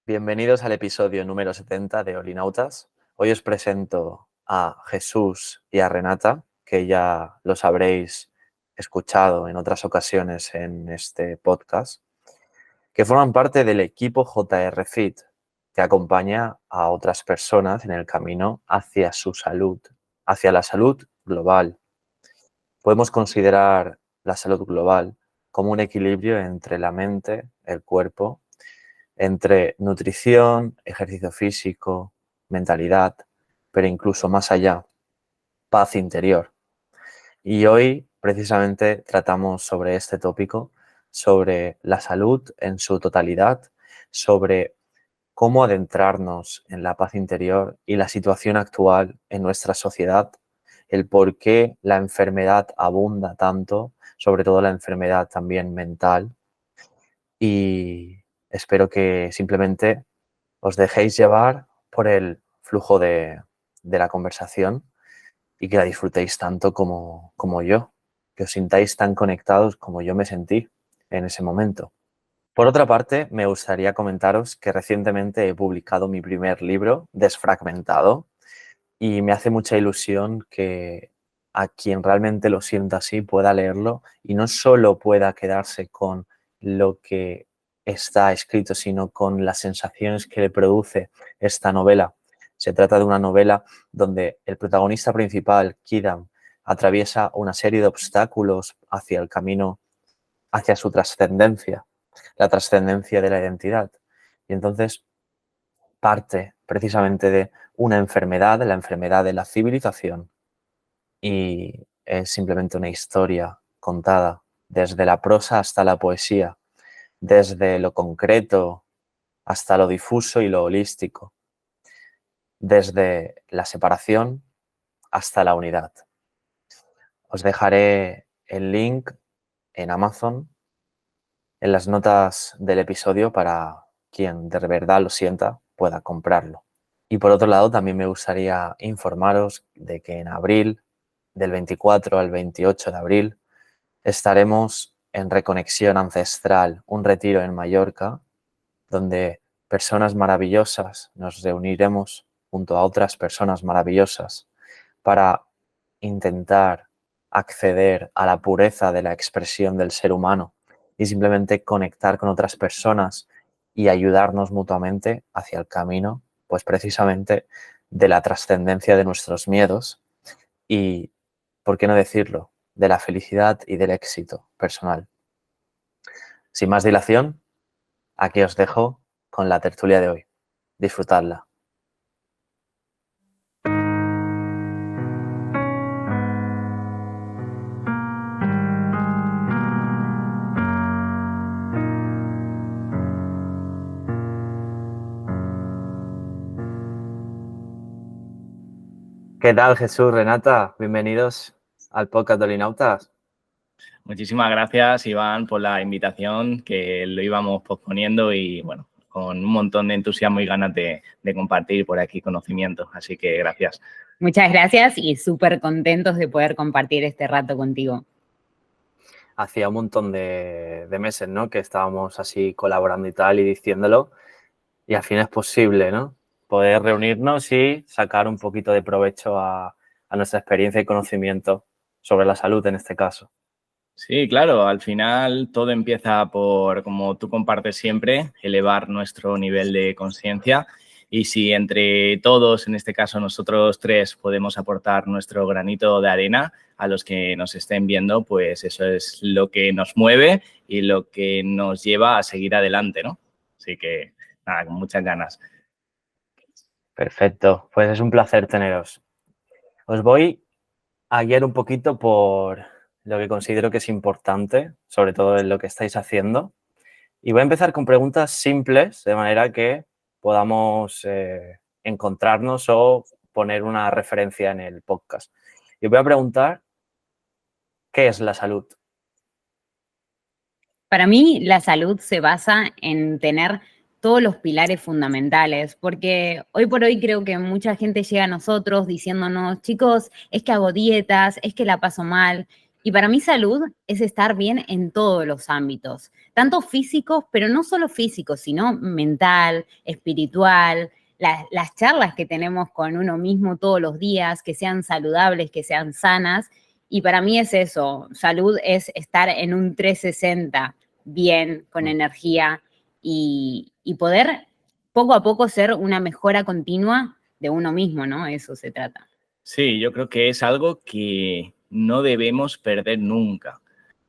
Bienvenidos al episodio número 70 de Olinautas. Hoy os presento a Jesús y a Renata, que ya los habréis escuchado en otras ocasiones en este podcast, que forman parte del equipo JR Fit, que acompaña a otras personas en el camino hacia su salud, hacia la salud global. Podemos considerar la salud global como un equilibrio entre la mente, el cuerpo, entre nutrición, ejercicio físico, mentalidad, pero incluso más allá, paz interior. Y hoy precisamente tratamos sobre este tópico, sobre la salud en su totalidad, sobre cómo adentrarnos en la paz interior y la situación actual en nuestra sociedad, el por qué la enfermedad abunda tanto, sobre todo la enfermedad también mental. Y espero que simplemente os dejéis llevar por el flujo de la conversación y que la disfrutéis tanto como yo, que os sintáis tan conectados como yo me sentí en ese momento. Por otra parte, me gustaría comentaros que recientemente he publicado mi primer libro, Desfragmentado, y me hace mucha ilusión que a quien realmente lo sienta así pueda leerlo y no solo pueda quedarse con lo que está escrito, sino con las sensaciones que le produce esta novela. Se trata de una novela donde el protagonista principal, Kidam, atraviesa una serie de obstáculos hacia el camino, hacia su trascendencia, la trascendencia de la identidad. Y entonces parte precisamente de una enfermedad, la enfermedad de la civilización, y es simplemente una historia contada desde la prosa hasta la poesía, desde lo concreto hasta lo difuso y lo holístico, desde la separación hasta la unidad. Os dejaré el link en Amazon, en las notas del episodio, para quien de verdad lo sienta pueda comprarlo. Y por otro lado, también me gustaría informaros de que en abril, del 24 al 28 de abril, estaremos en Reconexión Ancestral, un retiro en Mallorca, donde personas maravillosas nos reuniremos junto a otras personas maravillosas para intentar acceder a la pureza de la expresión del ser humano y simplemente conectar con otras personas y ayudarnos mutuamente hacia el camino, pues precisamente de la trascendencia de nuestros miedos y, ¿por qué no decirlo?, de la felicidad y del éxito personal. Sin más dilación, aquí os dejo con la tertulia de hoy. Disfrutadla. ¿Qué tal, Jesús, Renata? Bienvenidos al podcast de Olinautas. Muchísimas gracias, Iván, por la invitación, que lo íbamos posponiendo y, bueno, con un montón de entusiasmo y ganas de compartir por aquí conocimientos. Así que gracias. Muchas gracias y súper contentos de poder compartir este rato contigo. Hacía un montón de meses, ¿no?, que estábamos así colaborando y tal y diciéndolo, y al fin es posible, ¿no?, poder reunirnos y sacar un poquito de provecho a nuestra experiencia y conocimiento sobre la salud en este caso. Sí, claro, al final todo empieza por, como tú compartes siempre, elevar nuestro nivel de conciencia, y si entre todos, en este caso nosotros tres, podemos aportar nuestro granito de arena a los que nos estén viendo, pues eso es lo que nos mueve y lo que nos lleva a seguir adelante, ¿no? Así que, nada, con muchas ganas. Perfecto, pues es un placer teneros. Os voy a guiar un poquito por lo que considero que es importante, sobre todo en lo que estáis haciendo. Y voy a empezar con preguntas simples, de manera que podamos encontrarnos o poner una referencia en el podcast. Y os voy a preguntar, ¿qué es la salud? Para mí, la salud se basa en tener todos los pilares fundamentales, porque hoy por hoy creo que mucha gente llega a nosotros diciéndonos, chicos, es que hago dietas, es que la paso mal, Y para mí salud es estar bien en todos los ámbitos, tanto físicos, pero no solo físicos, sino mental, espiritual, las charlas que tenemos con uno mismo todos los días, que sean saludables, que sean sanas. Y para mí es eso, salud es estar en un 360 bien, con energía y poder poco a poco ser una mejora continua de uno mismo, ¿no? Eso se trata. Sí, yo creo que es algo que no debemos perder nunca,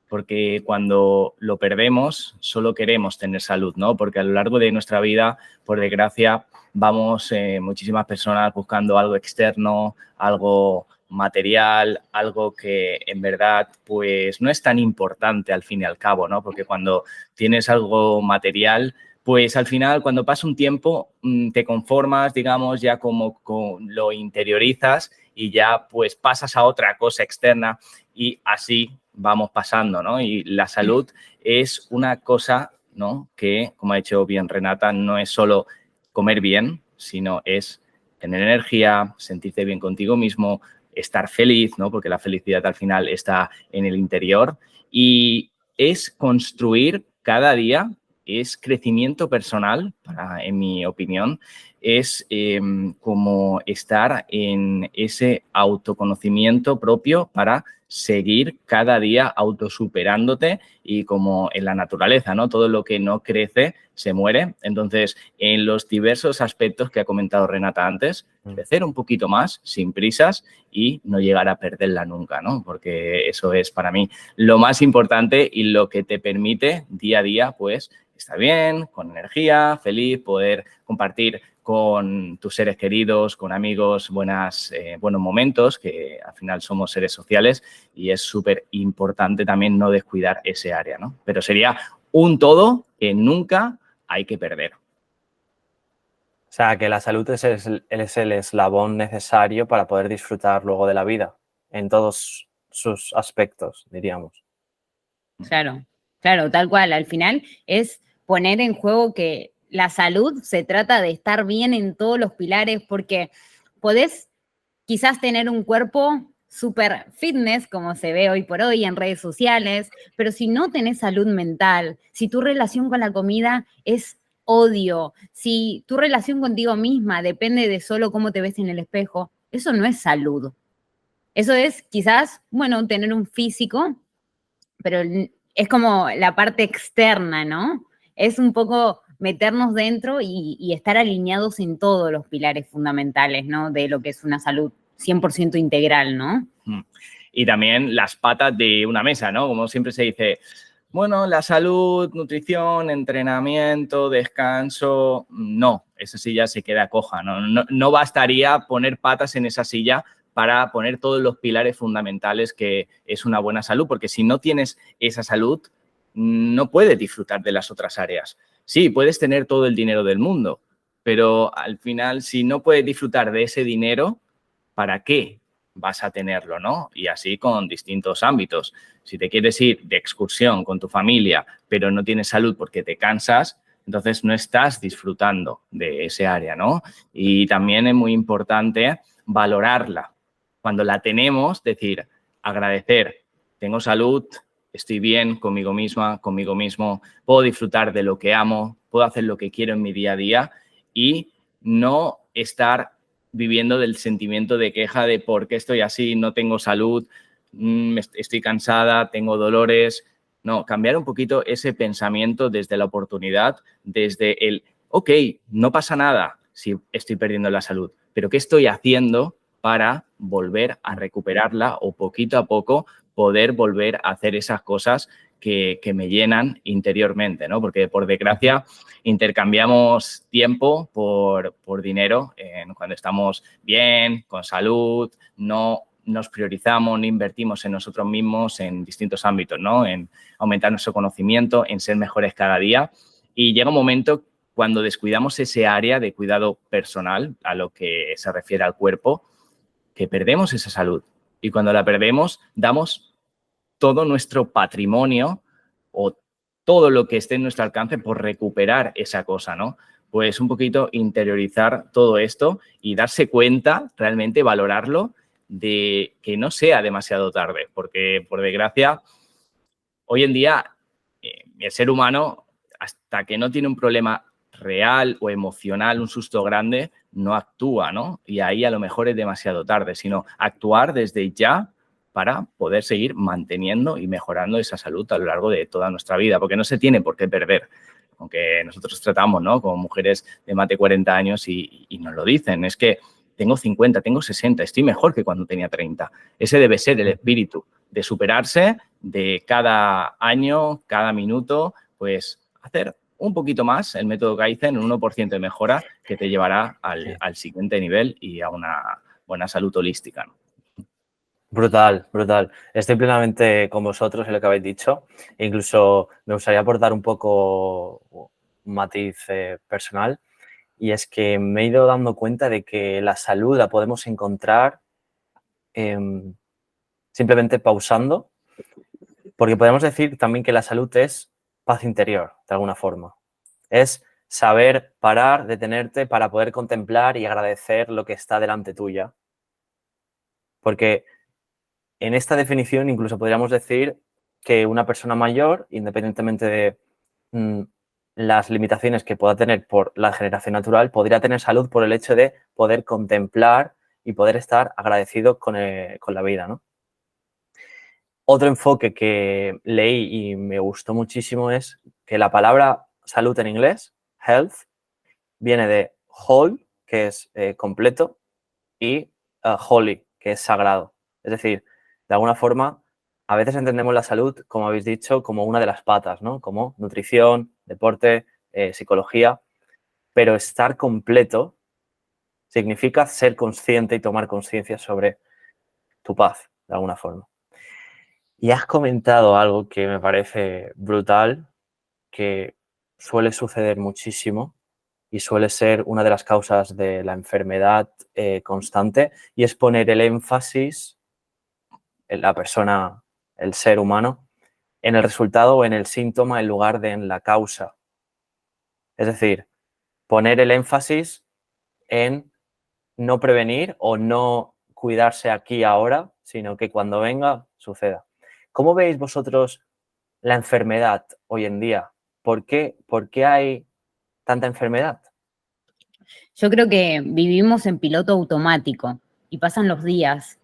porque cuando lo perdemos solo queremos tener salud, ¿no? Porque a lo largo de nuestra vida, por desgracia, vamos muchísimas personas buscando algo externo, algo material, algo que en verdad pues no es tan importante al fin y al cabo, ¿no? Porque cuando tienes algo material, pues al final cuando pasa un tiempo te conformas, digamos, ya como lo interiorizas y ya pues pasas a otra cosa externa y así vamos pasando, ¿no? Y la salud es una cosa, ¿no? Que, como ha dicho bien Renata, no es solo comer bien, sino es tener energía, sentirte bien contigo mismo, estar feliz, ¿no? Porque la felicidad al final está en el interior y es construir cada día, es crecimiento personal, en mi opinión, es como estar en ese autoconocimiento propio para seguir cada día autosuperándote y como en la naturaleza, ¿no? Todo lo que no crece se muere. Entonces, en los diversos aspectos que ha comentado Renata antes, crecer un poquito más, sin prisas y no llegar a perderla nunca, ¿no? Porque eso es para mí lo más importante y lo que te permite día a día, pues, estar bien, con energía, feliz, poder compartir con tus seres queridos, con amigos, buenos momentos, que al final somos seres sociales y es súper importante también no descuidar ese área, ¿no? Pero sería un todo que nunca hay que perder. O sea, que la salud es el eslabón necesario para poder disfrutar luego de la vida, en todos sus aspectos, diríamos. Claro, claro, tal cual. Al final es poner en juego que la salud se trata de estar bien en todos los pilares, porque podés quizás tener un cuerpo súper fitness, como se ve hoy por hoy en redes sociales, pero si no tenés salud mental, si tu relación con la comida es odio, si tu relación contigo misma depende de solo cómo te ves en el espejo, eso no es salud. Eso es quizás, bueno, tener un físico, pero es como la parte externa, ¿no? Es un poco meternos dentro y estar alineados en todos los pilares fundamentales, ¿no? De lo que es una salud 100% integral, ¿no? Y también las patas de una mesa, ¿no? Como siempre se dice, bueno, la salud, nutrición, entrenamiento, descanso, no, esa silla se queda coja, ¿no? No bastaría poner patas en esa silla para poner todos los pilares fundamentales que es una buena salud, porque si no tienes esa salud, no puedes disfrutar de las otras áreas. Sí, puedes tener todo el dinero del mundo, pero al final, si no puedes disfrutar de ese dinero, ¿para qué vas a tenerlo, no? Y así con distintos ámbitos. Si te quieres ir de excursión con tu familia, pero no tienes salud porque te cansas, entonces no estás disfrutando de ese área, ¿no? Y también es muy importante valorarla. Cuando la tenemos, decir, agradecer, tengo salud, estoy bien conmigo misma, conmigo mismo, puedo disfrutar de lo que amo, puedo hacer lo que quiero en mi día a día y no estar viviendo del sentimiento de queja de por qué estoy así, no tengo salud, estoy cansada, tengo dolores. No, cambiar un poquito ese pensamiento desde la oportunidad, desde el, ok, no pasa nada si estoy perdiendo la salud, pero ¿qué estoy haciendo para volver a recuperarla o poquito a poco poder volver a hacer esas cosas que me llenan interiormente, ¿no? Porque, por desgracia, intercambiamos tiempo por dinero cuando estamos bien, con salud, no nos priorizamos, no invertimos en nosotros mismos en distintos ámbitos, ¿no? En aumentar nuestro conocimiento, en ser mejores cada día. Y llega un momento cuando descuidamos ese área de cuidado personal, a lo que se refiere al cuerpo, que perdemos esa salud. Y cuando la perdemos, damos todo nuestro patrimonio o todo lo que esté en nuestro alcance por recuperar esa cosa, ¿no? Pues un poquito interiorizar todo esto y darse cuenta, realmente valorarlo de que no sea demasiado tarde, porque por desgracia, hoy en día el ser humano, hasta que no tiene un problema real o emocional, un susto grande, no actúa, ¿no? Y ahí a lo mejor es demasiado tarde, sino actuar desde ya para poder seguir manteniendo y mejorando esa salud a lo largo de toda nuestra vida, porque no se tiene por qué perder. Aunque nosotros tratamos, ¿no?, como mujeres de más de 40 años y nos lo dicen, es que tengo 50, tengo 60, estoy mejor que cuando tenía 30. Ese debe ser el espíritu de superarse, de cada año, cada minuto, pues hacer un poquito más el método Kaizen, un 1% de mejora que te llevará al siguiente nivel y a una buena salud holística, ¿no? Brutal, brutal. Estoy plenamente con vosotros en lo que habéis dicho. Incluso me gustaría aportar un poco un matiz personal, y es que me he ido dando cuenta de que la salud la podemos encontrar simplemente pausando, porque podemos decir también que la salud es paz interior, de alguna forma. Es saber parar, detenerte para poder contemplar y agradecer lo que está delante tuya. Porque en esta definición incluso podríamos decir que una persona mayor, independientemente de las limitaciones que pueda tener por la generación natural, podría tener salud por el hecho de poder contemplar y poder estar agradecido con la vida, ¿no? Otro enfoque que leí y me gustó muchísimo es que la palabra salud en inglés, health, viene de whole, que es completo, y holy, que es sagrado. Es decir, de alguna forma, a veces entendemos la salud, como habéis dicho, como una de las patas, ¿no? Como nutrición, deporte, psicología, pero estar completo significa ser consciente y tomar conciencia sobre tu paz, de alguna forma. Y has comentado algo que me parece brutal, que suele suceder muchísimo y suele ser una de las causas de la enfermedad constante, y es poner el énfasis en la persona, el ser humano, en el resultado o en el síntoma en lugar de en la causa. Es decir, poner el énfasis en no prevenir o no cuidarse aquí ahora, sino que cuando venga suceda. ¿Cómo veis vosotros la enfermedad hoy en día? ¿Por qué hay tanta enfermedad? Yo creo que vivimos en piloto automático y pasan los días.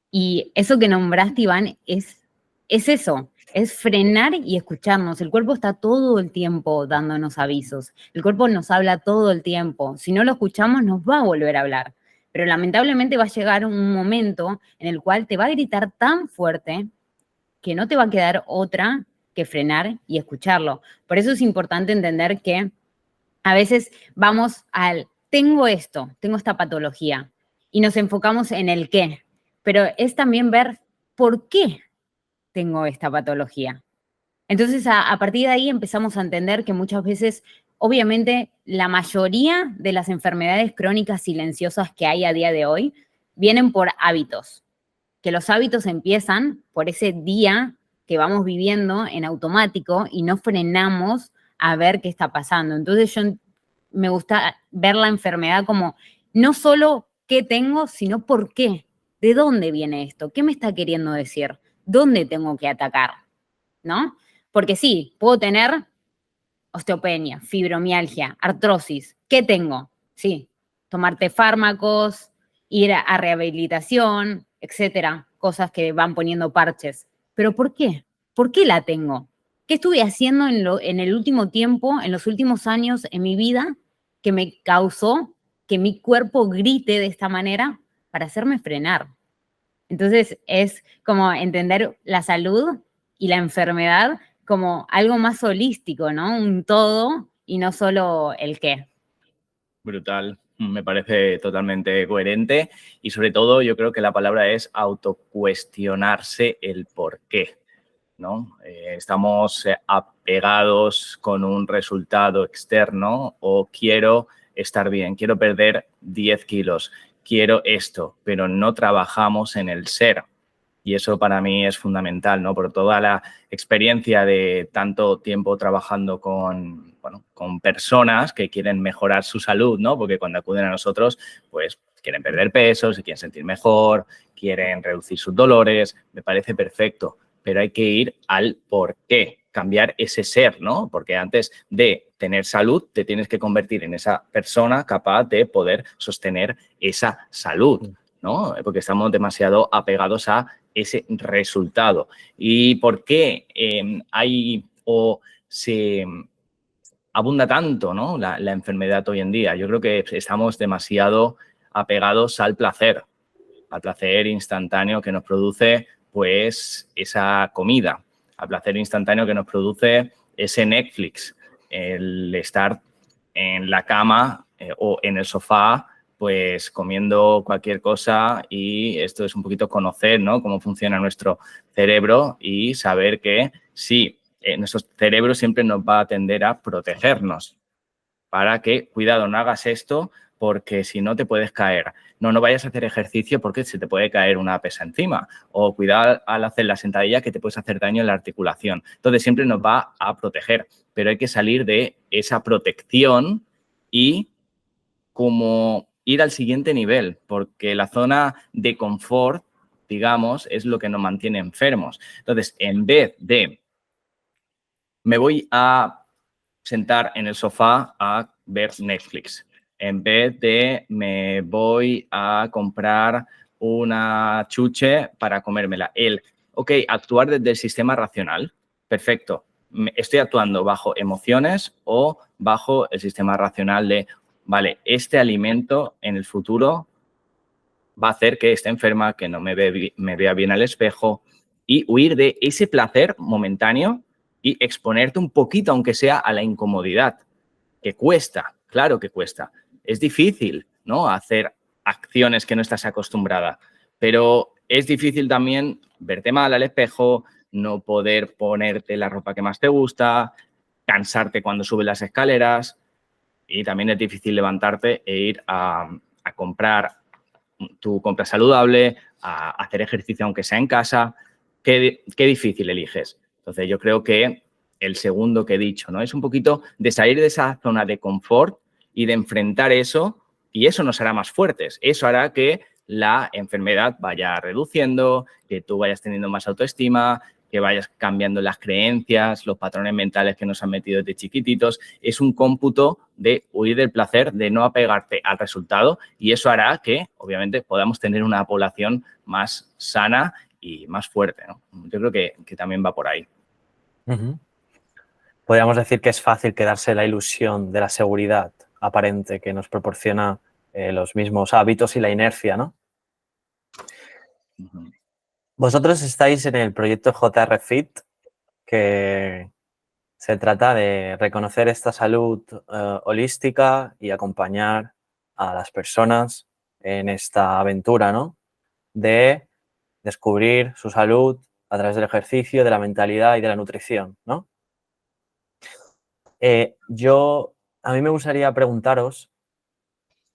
Y eso que nombraste, Iván, es eso, es frenar y escucharnos. El cuerpo está todo el tiempo dándonos avisos. El cuerpo nos habla todo el tiempo. Si no lo escuchamos, nos va a volver a hablar. Pero lamentablemente va a llegar un momento en el cual te va a gritar tan fuerte que no te va a quedar otra que frenar y escucharlo. Por eso es importante entender que a veces vamos al, tengo esto, tengo esta patología, y nos enfocamos en el qué, pero es también ver por qué tengo esta patología. Entonces, a partir de ahí empezamos a entender que muchas veces, obviamente, la mayoría de las enfermedades crónicas silenciosas que hay a día de hoy vienen por hábitos, que los hábitos empiezan por ese día que vamos viviendo en automático y no frenamos a ver qué está pasando. Entonces me gusta ver la enfermedad como no solo qué tengo, sino por qué. ¿De dónde viene esto? ¿Qué me está queriendo decir? ¿Dónde tengo que atacar? ¿No? Porque sí, puedo tener osteopenia, fibromialgia, artrosis. ¿Qué tengo? Sí, tomarte fármacos, ir a rehabilitación, etcétera, cosas que van poniendo parches. ¿Pero por qué? ¿Por qué la tengo? ¿Qué estuve haciendo en el último tiempo, en los últimos años en mi vida, que me causó que mi cuerpo grite de esta manera para hacerme frenar? Entonces es como entender la salud y la enfermedad como algo más holístico, ¿no? Un todo y no solo el qué. Brutal, me parece totalmente coherente y sobre todo yo creo que la palabra es autocuestionarse el por qué, ¿no? Estamos apegados con un resultado externo o quiero estar bien, quiero perder 10 kilos, quiero esto, pero no trabajamos en el ser. Y eso para mí es fundamental, ¿no? Por toda la experiencia de tanto tiempo trabajando con, bueno, con personas que quieren mejorar su salud, ¿no? Porque cuando acuden a nosotros, pues quieren perder peso, se quieren sentir mejor, quieren reducir sus dolores, me parece perfecto, pero hay que ir al por qué, cambiar ese ser, ¿no? Porque antes de tener salud, te tienes que convertir en esa persona capaz de poder sostener esa salud, ¿no? Porque estamos demasiado apegados a ese resultado. ¿Y por qué hay o se abunda tanto, ¿no? La enfermedad hoy en día? Yo creo que estamos demasiado apegados al placer instantáneo que nos produce, pues, esa comida, al placer instantáneo que nos produce ese Netflix, el estar en la cama o en el sofá, pues comiendo cualquier cosa, y esto es un poquito conocer, ¿no? Cómo funciona nuestro cerebro y saber que sí, nuestro cerebro siempre nos va a tender a protegernos para que, cuidado, no hagas esto porque si no te puedes caer. No vayas a hacer ejercicio porque se te puede caer una pesa encima. O cuidado al hacer la sentadilla que te puedes hacer daño en la articulación. Entonces siempre nos va a proteger, pero hay que salir de esa protección y como ir al siguiente nivel, porque la zona de confort, digamos, es lo que nos mantiene enfermos. Entonces, en vez de me voy a sentar en el sofá a ver Netflix, en vez de me voy a comprar una chuche para comérmela. Actuar desde el sistema racional, perfecto. Estoy actuando bajo emociones o bajo el sistema racional de, vale, este alimento en el futuro va a hacer que esté enferma, que no me vea bien al espejo, y huir de ese placer momentáneo y exponerte un poquito, aunque sea, a la incomodidad, que cuesta, claro que cuesta. Es difícil, ¿no? Hacer acciones que no estás acostumbrada, pero es difícil también verte mal al espejo, no poder ponerte la ropa que más te gusta, cansarte cuando subes las escaleras, y también es difícil levantarte e ir a comprar tu compra saludable, a hacer ejercicio aunque sea en casa. Qué difícil eliges. Entonces, yo creo que el segundo que he dicho, ¿no? Es un poquito de salir de esa zona de confort y de enfrentar eso, y eso nos hará más fuertes. Eso hará que la enfermedad vaya reduciendo, que tú vayas teniendo más autoestima, que vayas cambiando las creencias, los patrones mentales que nos han metido desde chiquititos. Es un cómputo de huir del placer, de no apegarte al resultado, y eso hará que, obviamente, podamos tener una población más sana y más fuerte, ¿no? Yo creo que también va por ahí. Podríamos decir que es fácil quedarse en la ilusión de la seguridad aparente que nos proporciona los mismos hábitos y la inercia, ¿no? Vosotros estáis en el proyecto JR Fit, que se trata de reconocer esta salud holística y acompañar a las personas en esta aventura, ¿no? De descubrir su salud a través del ejercicio, de la mentalidad y de la nutrición, ¿no? A mí me gustaría preguntaros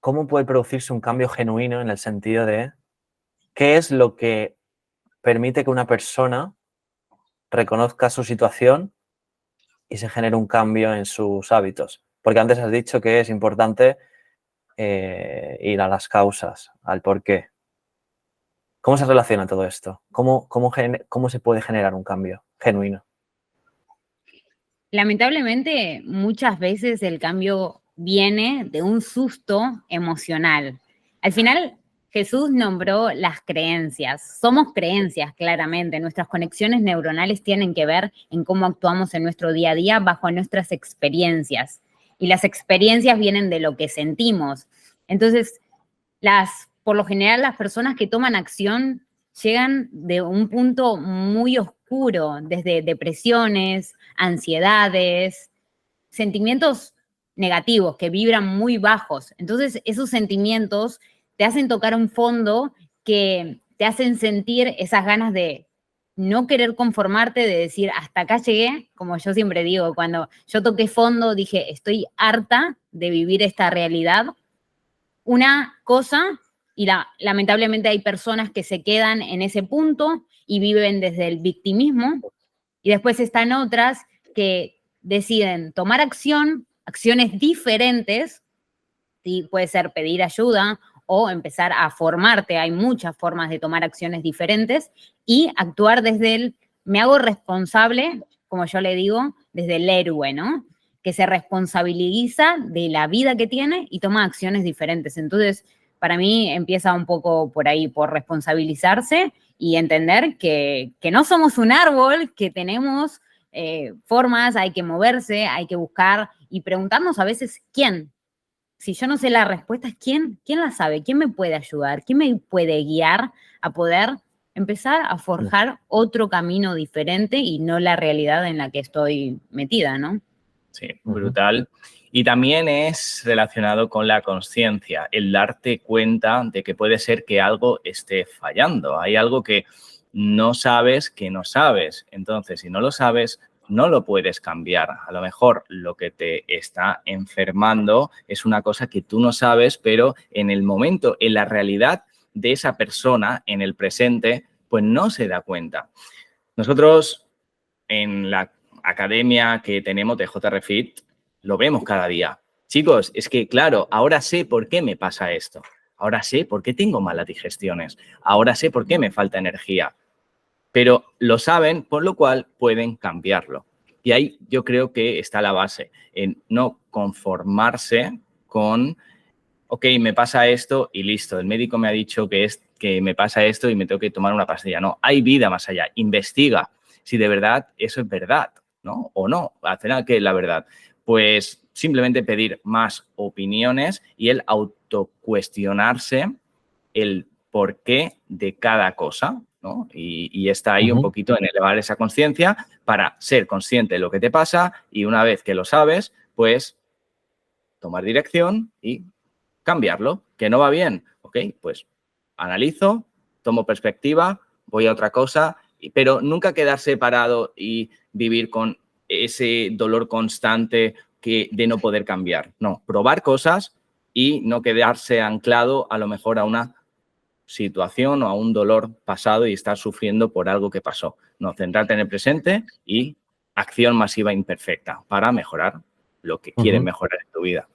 cómo puede producirse un cambio genuino en el sentido de qué es lo que permite que una persona reconozca su situación y se genere un cambio en sus hábitos. Porque antes has dicho que es importante ir a las causas, al por qué. ¿Cómo se relaciona todo esto? ¿Cómo se puede generar un cambio genuino? Lamentablemente, muchas veces el cambio viene de un susto emocional. Al final, Jesús nombró las creencias. Somos creencias, claramente. Nuestras conexiones neuronales tienen que ver en cómo actuamos en nuestro día a día bajo nuestras experiencias. Y las experiencias vienen de lo que sentimos. Entonces, por lo general, las personas que toman acción llegan de un punto muy oscuro, desde depresiones, ansiedades, sentimientos negativos que vibran muy bajos. Entonces, esos sentimientos te hacen tocar un fondo que te hacen sentir esas ganas de no querer conformarte, de decir, hasta acá llegué, como yo siempre digo, cuando yo toqué fondo, dije, estoy harta de vivir esta realidad. Una cosa, y lamentablemente hay personas que se quedan en ese punto y viven desde el victimismo. Y después están otras que deciden tomar acciones diferentes, ¿sí? Puede ser pedir ayuda o empezar a formarte. Hay muchas formas de tomar acciones diferentes y actuar desde el me hago responsable, como yo le digo, desde el héroe, ¿no? Que se responsabiliza de la vida que tiene y toma acciones diferentes. Entonces, para mí empieza un poco por ahí, por responsabilizarse y entender que no somos un árbol, que tenemos formas, hay que moverse, hay que buscar y preguntarnos a veces quién. Si yo no sé la respuesta, ¿quién la sabe? ¿Quién me puede ayudar? ¿Quién me puede guiar a poder empezar a forjar otro camino diferente y no la realidad en la que estoy metida, ¿no? Sí, brutal. Y también es relacionado con la consciencia, el darte cuenta de que puede ser que algo esté fallando. Hay algo que no sabes que no sabes. Entonces, si no lo sabes, no lo puedes cambiar. A lo mejor lo que te está enfermando es una cosa que tú no sabes, pero en el momento, en la realidad de esa persona, en el presente, pues no se da cuenta. Nosotros en la academia que tenemos de JRFit lo vemos cada día. Chicos, es que claro, ahora sé por qué me pasa esto. Ahora sé por qué tengo malas digestiones. Ahora sé por qué me falta energía. Pero lo saben, por lo cual pueden cambiarlo. Y ahí yo creo que está la base, en no conformarse con, ok, me pasa esto y listo, el médico me ha dicho que me pasa esto y me tengo que tomar una pastilla. No, hay vida más allá. Investiga si de verdad eso es verdad, ¿no? O no, al final, ¿qué es la verdad? Pues simplemente pedir más opiniones y el autocuestionarse el porqué de cada cosa, ¿no? Y está ahí un poquito en elevar esa conciencia para ser consciente de lo que te pasa y una vez que lo sabes, pues tomar dirección y cambiarlo. ¿Que no va bien? Ok, pues analizo, tomo perspectiva, voy a otra cosa, pero nunca quedarse parado y vivir con ese dolor constante de no poder cambiar. No, probar cosas y no quedarse anclado a lo mejor a una situación o a un dolor pasado y estar sufriendo por algo que pasó. No, centrarte en el presente y acción masiva imperfecta para mejorar lo que quieres mejorar en tu vida.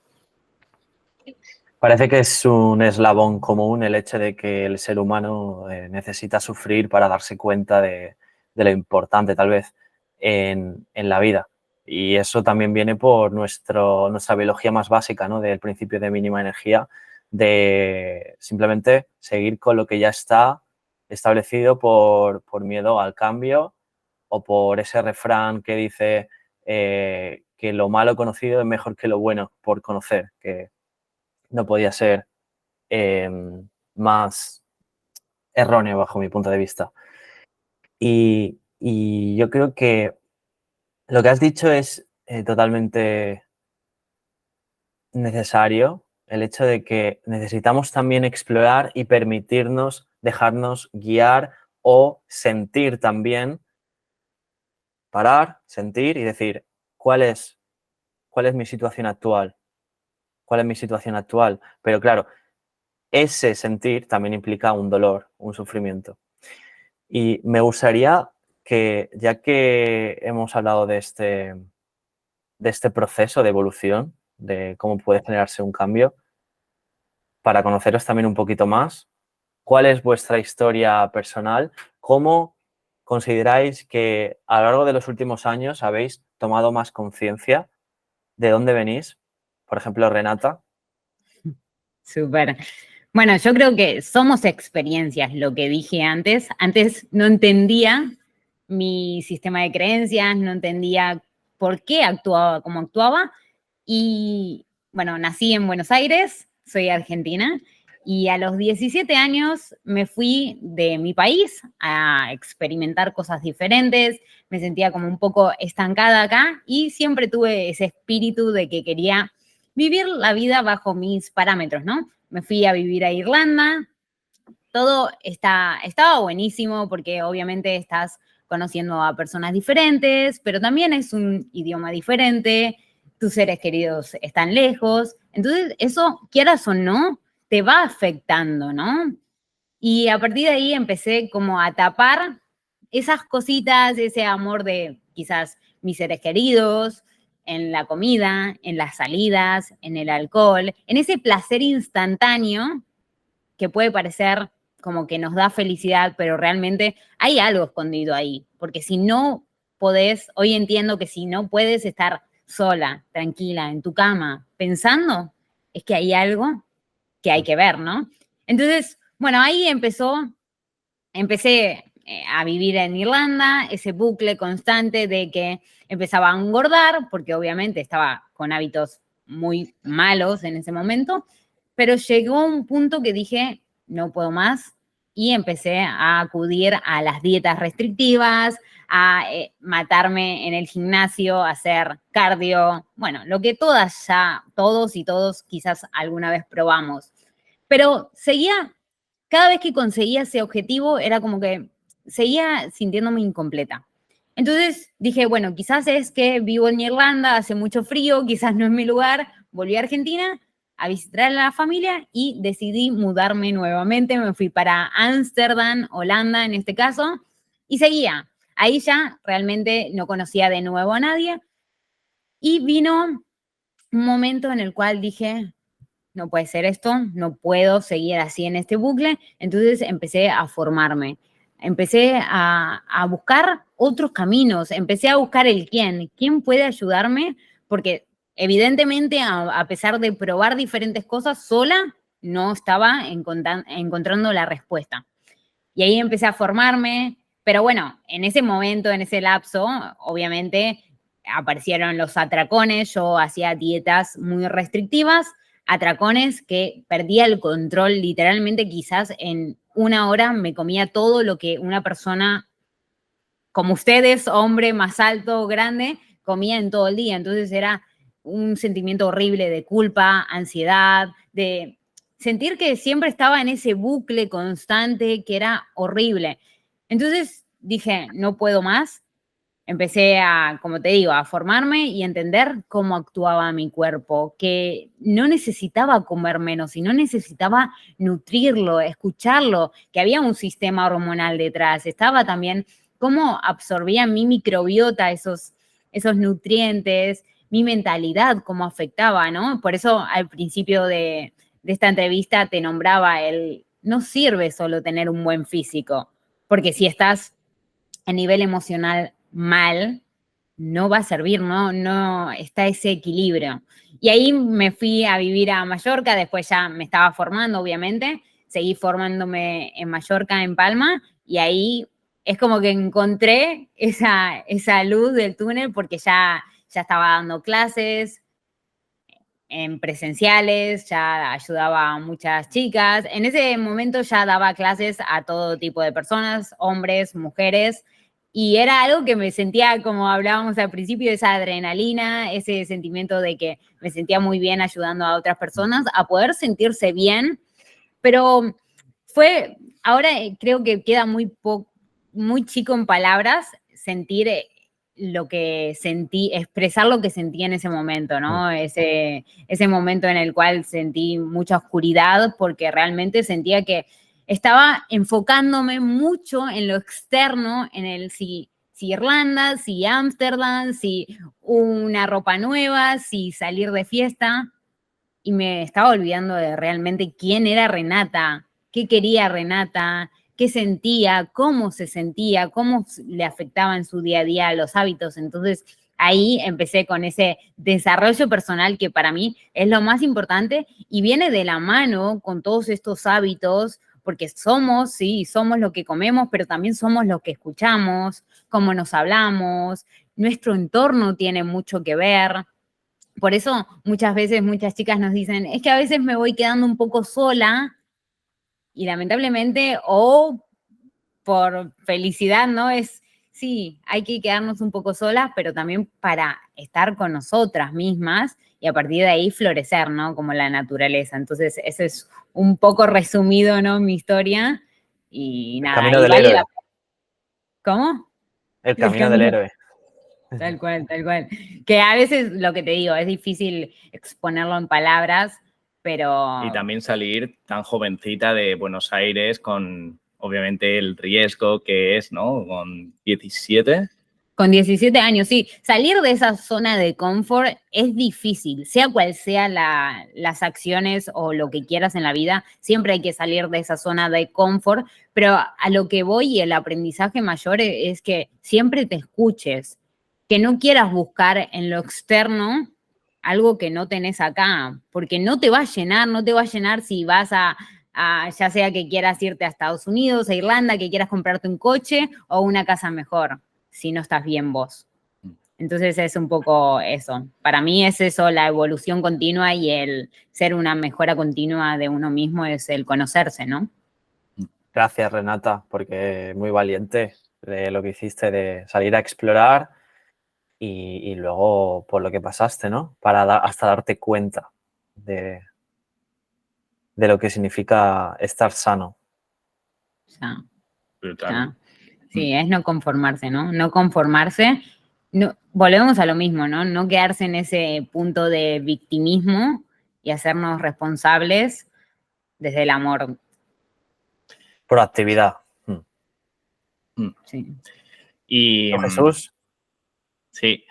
Parece que es un eslabón común el hecho de que el ser humano necesita sufrir para darse cuenta de lo importante, tal vez, en la vida. Y eso también viene por nuestra biología más básica, ¿no? Del principio de mínima energía, de simplemente seguir con lo que ya está establecido por miedo al cambio o por ese refrán que dice que lo malo conocido es mejor que lo bueno por conocer, que no podía ser más erróneo bajo mi punto de vista. Y yo creo que lo que has dicho es totalmente necesario, el hecho de que necesitamos también explorar y permitirnos dejarnos guiar o sentir también, parar, sentir y decir, ¿cuál es mi situación actual? ¿Cuál es mi situación actual? Pero claro, ese sentir también implica un dolor, un sufrimiento. Y me gustaría que, ya que hemos hablado de este proceso de evolución, de cómo puede generarse un cambio, para conoceros también un poquito más, ¿cuál es vuestra historia personal? ¿Cómo consideráis que a lo largo de los últimos años habéis tomado más conciencia de dónde venís? Por ejemplo, Renata. Súper. Bueno, yo creo que somos experiencias, lo que dije antes. Antes no entendía mi sistema de creencias, no entendía por qué actuaba como actuaba. Y bueno, nací en Buenos Aires, soy argentina, y a los 17 años me fui de mi país a experimentar cosas diferentes, me sentía como un poco estancada acá y siempre tuve ese espíritu de que quería vivir la vida bajo mis parámetros, ¿no? Me fui a vivir a Irlanda, todo estaba buenísimo porque obviamente estás conociendo a personas diferentes, pero también es un idioma diferente, tus seres queridos están lejos, entonces eso, quieras o no, te va afectando, ¿no? Y a partir de ahí empecé como a tapar esas cositas, ese amor de quizás mis seres queridos, en la comida, en las salidas, en el alcohol, en ese placer instantáneo que puede parecer como que nos da felicidad, pero realmente hay algo escondido ahí, porque si no podés, hoy entiendo que si no puedes estar sola, tranquila, en tu cama, pensando, es que hay algo que hay que ver, ¿no? Entonces, bueno, ahí empecé a vivir en Irlanda, ese bucle constante de que empezaba a engordar, porque obviamente estaba con hábitos muy malos en ese momento, pero llegó un punto que dije, no puedo más, y empecé a acudir a las dietas restrictivas, a matarme en el gimnasio, a hacer cardio, bueno, lo que todos y todos quizás alguna vez probamos. Pero seguía, cada vez que conseguía ese objetivo, era como que seguía sintiéndome incompleta. Entonces dije, bueno, quizás es que vivo en Irlanda, hace mucho frío, quizás no es mi lugar. Volví a Argentina a visitar a la familia y decidí mudarme nuevamente. Me fui para Ámsterdam, Holanda en este caso, y seguía. Ahí ya realmente no conocía de nuevo a nadie. Y vino un momento en el cual dije, no puede ser esto, no puedo seguir así en este bucle. Entonces empecé a formarme, empecé a buscar otros caminos, empecé a buscar el quién puede ayudarme, porque evidentemente a pesar de probar diferentes cosas sola, no estaba encontrando la respuesta. Y ahí empecé a formarme, pero bueno, en ese momento, en ese lapso, obviamente aparecieron los atracones, yo hacía dietas muy restrictivas, atracones que perdía el control literalmente, quizás en una hora me comía todo lo que una persona como ustedes, hombre más alto, grande, comía en todo el día. Entonces era un sentimiento horrible de culpa, ansiedad, de sentir que siempre estaba en ese bucle constante que era horrible. Entonces dije, no puedo más. Empecé a, como te digo, a formarme y entender cómo actuaba mi cuerpo, que no necesitaba comer menos, sino necesitaba nutrirlo, escucharlo, que había un sistema hormonal detrás. Estaba también cómo absorbía mi microbiota esos nutrientes, mi mentalidad, cómo afectaba, ¿no? Por eso al principio de esta entrevista te nombraba no sirve solo tener un buen físico, porque si estás a nivel emocional mal, no va a servir, no está ese equilibrio. Y ahí me fui a vivir a Mallorca, después ya me estaba formando, obviamente, seguí formándome en Mallorca, en Palma, y ahí es como que encontré esa luz del túnel porque ya estaba dando clases en presenciales, ya ayudaba a muchas chicas. En ese momento ya daba clases a todo tipo de personas, hombres, mujeres, y era algo que me sentía, como hablábamos al principio, esa adrenalina, ese sentimiento de que me sentía muy bien ayudando a otras personas a poder sentirse bien, pero ahora creo que queda muy chico en palabras sentir lo que sentí, expresar lo que sentí en ese momento, ¿no? Ese momento en el cual sentí mucha oscuridad porque realmente sentía que estaba enfocándome mucho en lo externo, en si Irlanda, si Ámsterdam, si una ropa nueva, si salir de fiesta, y me estaba olvidando de realmente quién era Renata, qué quería Renata, qué sentía, cómo se sentía, cómo le afectaba en su día a día los hábitos. Entonces ahí empecé con ese desarrollo personal que para mí es lo más importante y viene de la mano con todos estos hábitos, porque somos lo que comemos, pero también somos lo que escuchamos, cómo nos hablamos, nuestro entorno tiene mucho que ver. Por eso muchas veces muchas chicas nos dicen, es que a veces me voy quedando un poco sola y lamentablemente o por felicidad, ¿no? Sí, hay que quedarnos un poco solas, pero también para estar con nosotras mismas y a partir de ahí florecer, ¿no? Como la naturaleza. Entonces, eso es un poco resumido, ¿no? Mi historia y nada, Camino y del vale héroe. la pena. ¿Cómo? El camino del héroe. Tal cual, tal cual. Que a veces, lo que te digo, es difícil exponerlo en palabras, pero... Y también salir tan jovencita de Buenos Aires con obviamente el riesgo que es, ¿no? Con 17. Con 17 años, sí. Salir de esa zona de confort es difícil, sea cual sea las acciones o lo que quieras en la vida, siempre hay que salir de esa zona de confort, pero a lo que voy y el aprendizaje mayor es que siempre te escuches, que no quieras buscar en lo externo algo que no tenés acá, porque no te va a llenar, no te va a llenar si vas ya sea que quieras irte a Estados Unidos, a Irlanda, que quieras comprarte un coche o una casa mejor si no estás bien vos. Entonces es un poco eso. Para mí es eso, la evolución continua y el ser una mejora continua de uno mismo es el conocerse, ¿no? Gracias, Renata, porque muy valiente de lo que hiciste de salir a explorar y luego por lo que pasaste, ¿no? Hasta darte cuenta de lo que significa estar sano. Ya, Brutal. ya. Sí, es no conformarse, ¿no? No conformarse. No, volvemos a lo mismo, ¿no? No quedarse en ese punto de victimismo y hacernos responsables desde el amor. Proactividad. Sí. Y ¿Tú, Jesús? sí,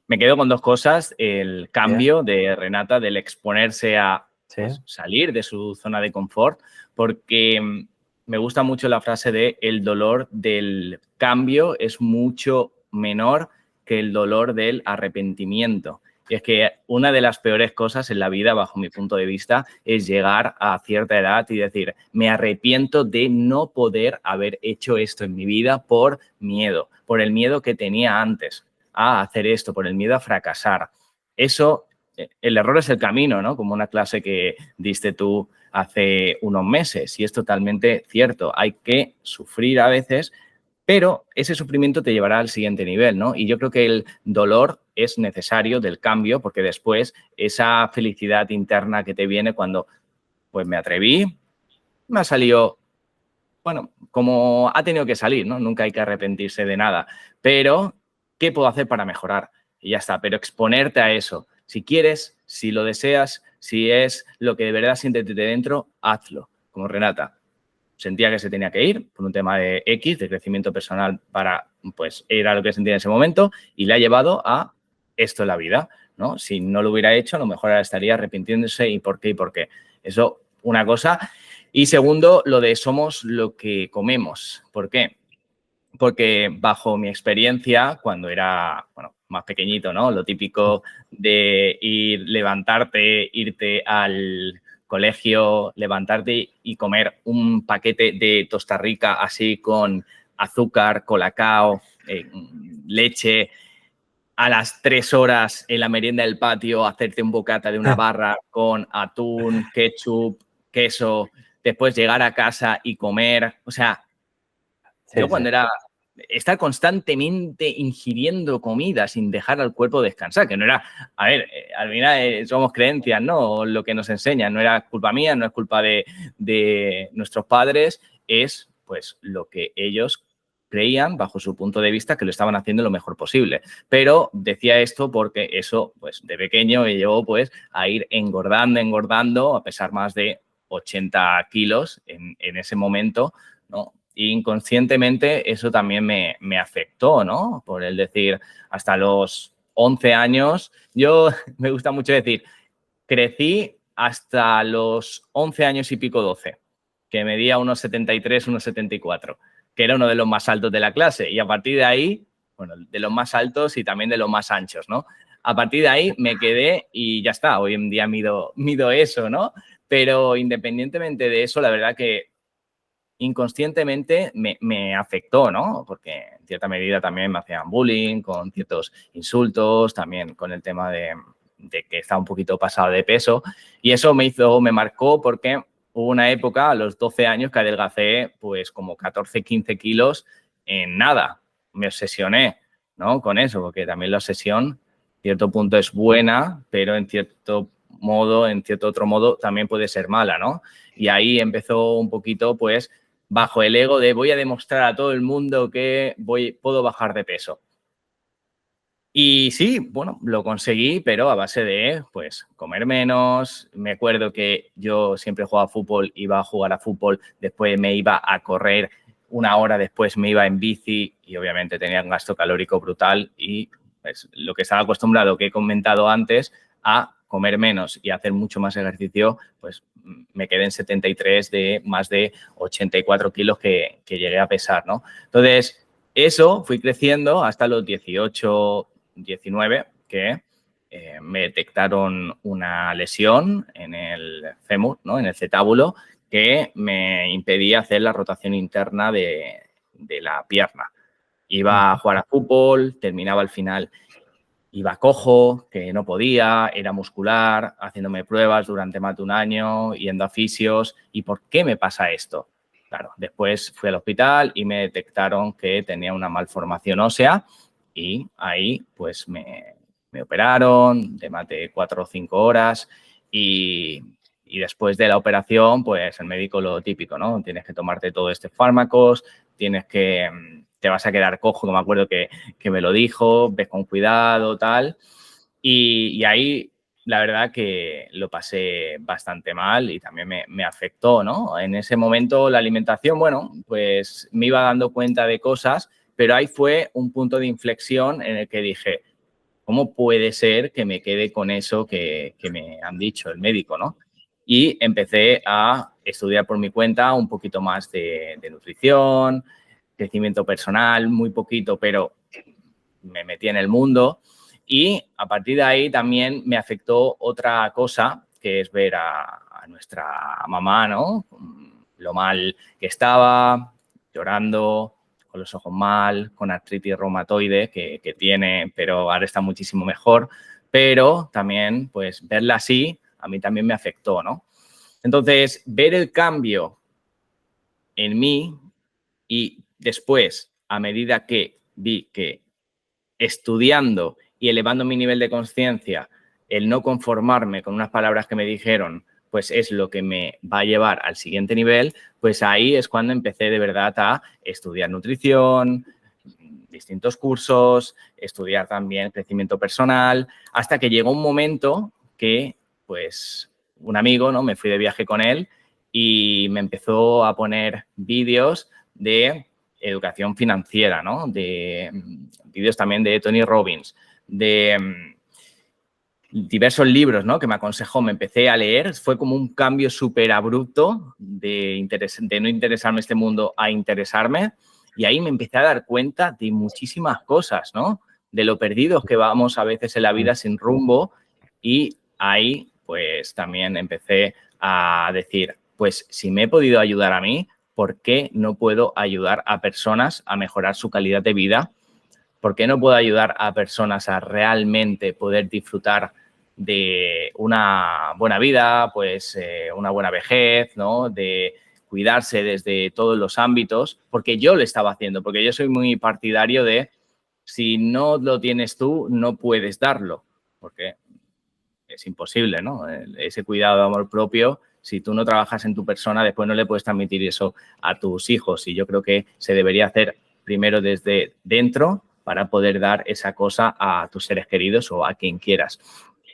me quedo con dos cosas. El cambio de Renata, del exponerse a Sí. pues, salir de su zona de confort, porque me gusta mucho la frase de el dolor del cambio es mucho menor que el dolor del arrepentimiento. Y es que una de las peores cosas en la vida, bajo mi punto de vista, es llegar a cierta edad y decir, me arrepiento de no poder haber hecho esto en mi vida por miedo, por el miedo que tenía antes a hacer esto, por el miedo a fracasar. Eso, el error es el camino, ¿no? Como una clase que diste tú hace unos meses y es totalmente cierto. Hay que sufrir a veces, pero ese sufrimiento te llevará al siguiente nivel, ¿no? Y yo creo que el dolor es necesario del cambio porque después esa felicidad interna que te viene cuando, pues me atreví, me ha salido, bueno, como ha tenido que salir, ¿no? Nunca hay que arrepentirse de nada, pero ¿qué puedo hacer para mejorar? Y ya está, pero exponerte a eso. Si quieres, si lo deseas, si es lo que de verdad sientes de dentro, hazlo, como Renata. Sentía que se tenía que ir por un tema de X, de crecimiento personal para, pues, era lo que sentía en ese momento y le ha llevado a esto en la vida, ¿no? Si no lo hubiera hecho, a lo mejor ahora estaría arrepintiéndose y por qué y por qué. Eso, una cosa. Y segundo, lo de somos lo que comemos. ¿Por qué? Porque bajo mi experiencia, cuando era, bueno, más pequeñito, ¿no? Lo típico de ir, levantarte, irte al colegio, levantarte y comer un paquete de Tosta Rica así con azúcar, colacao, leche, a las 3 horas en la merienda del patio, hacerte un bocata de una barra con atún, ketchup, queso, después llegar a casa y comer. O sea, Sí, yo cuando sí. era estar constantemente ingiriendo comida sin dejar al cuerpo descansar, que no era, a ver, al final somos creencias, ¿no? Lo que nos enseñan no era culpa mía, no es culpa de nuestros padres, es pues lo que ellos creían bajo su punto de vista que lo estaban haciendo lo mejor posible. Pero decía esto porque eso, pues de pequeño me llevó pues a ir engordando, a pesar más de 80 kilos en ese momento, ¿no? Y inconscientemente eso también me afectó, ¿no? Por el decir, hasta los 11 años, yo me gusta mucho decir, crecí hasta los 11 años y pico, 12, que medía unos 73, unos 74, que era uno de los más altos de la clase. Y a partir de ahí, bueno, de los más altos y también de los más anchos, ¿no? A partir de ahí me quedé y ya está. Hoy en día mido eso, ¿no? Pero independientemente de eso, la verdad que inconscientemente me afectó, ¿no? Porque en cierta medida también me hacían bullying con ciertos insultos, también con el tema de que estaba un poquito pasado de peso. Y eso me marcó porque hubo una época, a los 12 años, que adelgacé pues como 14, 15 kilos en nada. Me obsesioné, ¿no? Con eso, porque también la obsesión, en cierto punto es buena, pero en cierto otro modo, también puede ser mala, ¿no? Y ahí empezó un poquito, pues, bajo el ego de voy a demostrar a todo el mundo que puedo bajar de peso. Y sí, bueno, lo conseguí, pero a base de, pues, comer menos. Me acuerdo que yo siempre jugaba fútbol, iba a jugar a fútbol, después me iba a correr, una hora después me iba en bici y obviamente tenía un gasto calórico brutal y pues, lo que estaba acostumbrado, que he comentado antes, a comer menos y hacer mucho más ejercicio, pues me quedé en 73 de más de 84 kilos que llegué a pesar, ¿no? Entonces, eso fui creciendo hasta los 18, 19, que me detectaron una lesión en el fémur, ¿no? En el cetábulo, que me impedía hacer la rotación interna de la pierna. Iba a jugar a fútbol, terminaba al final, iba cojo, que no podía, era muscular, haciéndome pruebas durante más de un año, yendo a fisios. ¿Y por qué me pasa esto? Claro, después fui al hospital y me detectaron que tenía una malformación ósea y ahí pues me operaron de más de 4 o 5 horas y después de la operación pues el médico lo típico, ¿no? Tienes que tomarte todos estos fármacos, tienes que, te vas a quedar cojo, que me acuerdo que me lo dijo, ves con cuidado, tal. Y ahí la verdad que lo pasé bastante mal y también me afectó, ¿no? En ese momento la alimentación, bueno, pues me iba dando cuenta de cosas, pero ahí fue un punto de inflexión en el que dije, ¿cómo puede ser que me quede con eso que me han dicho el médico, ¿no? Y empecé a estudiar por mi cuenta un poquito más de nutrición, crecimiento personal, muy poquito, pero me metí en el mundo. Y a partir de ahí también me afectó otra cosa, que es ver a nuestra mamá, ¿no? Lo mal que estaba, llorando, con los ojos mal, con artritis reumatoide que tiene, pero ahora está muchísimo mejor. Pero también, pues, verla así, a mí también me afectó, ¿no? Entonces, ver el cambio en mí y después, a medida que vi que estudiando y elevando mi nivel de conciencia, el no conformarme con unas palabras que me dijeron, pues es lo que me va a llevar al siguiente nivel, pues ahí es cuando empecé de verdad a estudiar nutrición, distintos cursos, estudiar también crecimiento personal, hasta que llegó un momento que, pues, un amigo, ¿no? Me fui de viaje con él y me empezó a poner vídeos de educación financiera, ¿no? De vídeos también de Tony Robbins, de diversos libros, ¿no? Que me aconsejó, me empecé a leer. Fue como un cambio súper abrupto de no interesarme este mundo a interesarme. Y ahí me empecé a dar cuenta de muchísimas cosas, ¿no? De lo perdidos que vamos a veces en la vida sin rumbo. Y ahí, pues, también empecé a decir, pues, si me he podido ayudar a mí, ¿por qué no puedo ayudar a personas a mejorar su calidad de vida? ¿Por qué no puedo ayudar a personas a realmente poder disfrutar de una buena vida, pues una buena vejez, ¿no? De cuidarse desde todos los ámbitos, porque yo lo estaba haciendo, porque yo soy muy partidario de si no lo tienes tú, no puedes darlo, porque es imposible, ¿no? Ese cuidado de amor propio, si tú no trabajas en tu persona, después no le puedes transmitir eso a tus hijos. Y yo creo que se debería hacer primero desde dentro para poder dar esa cosa a tus seres queridos o a quien quieras.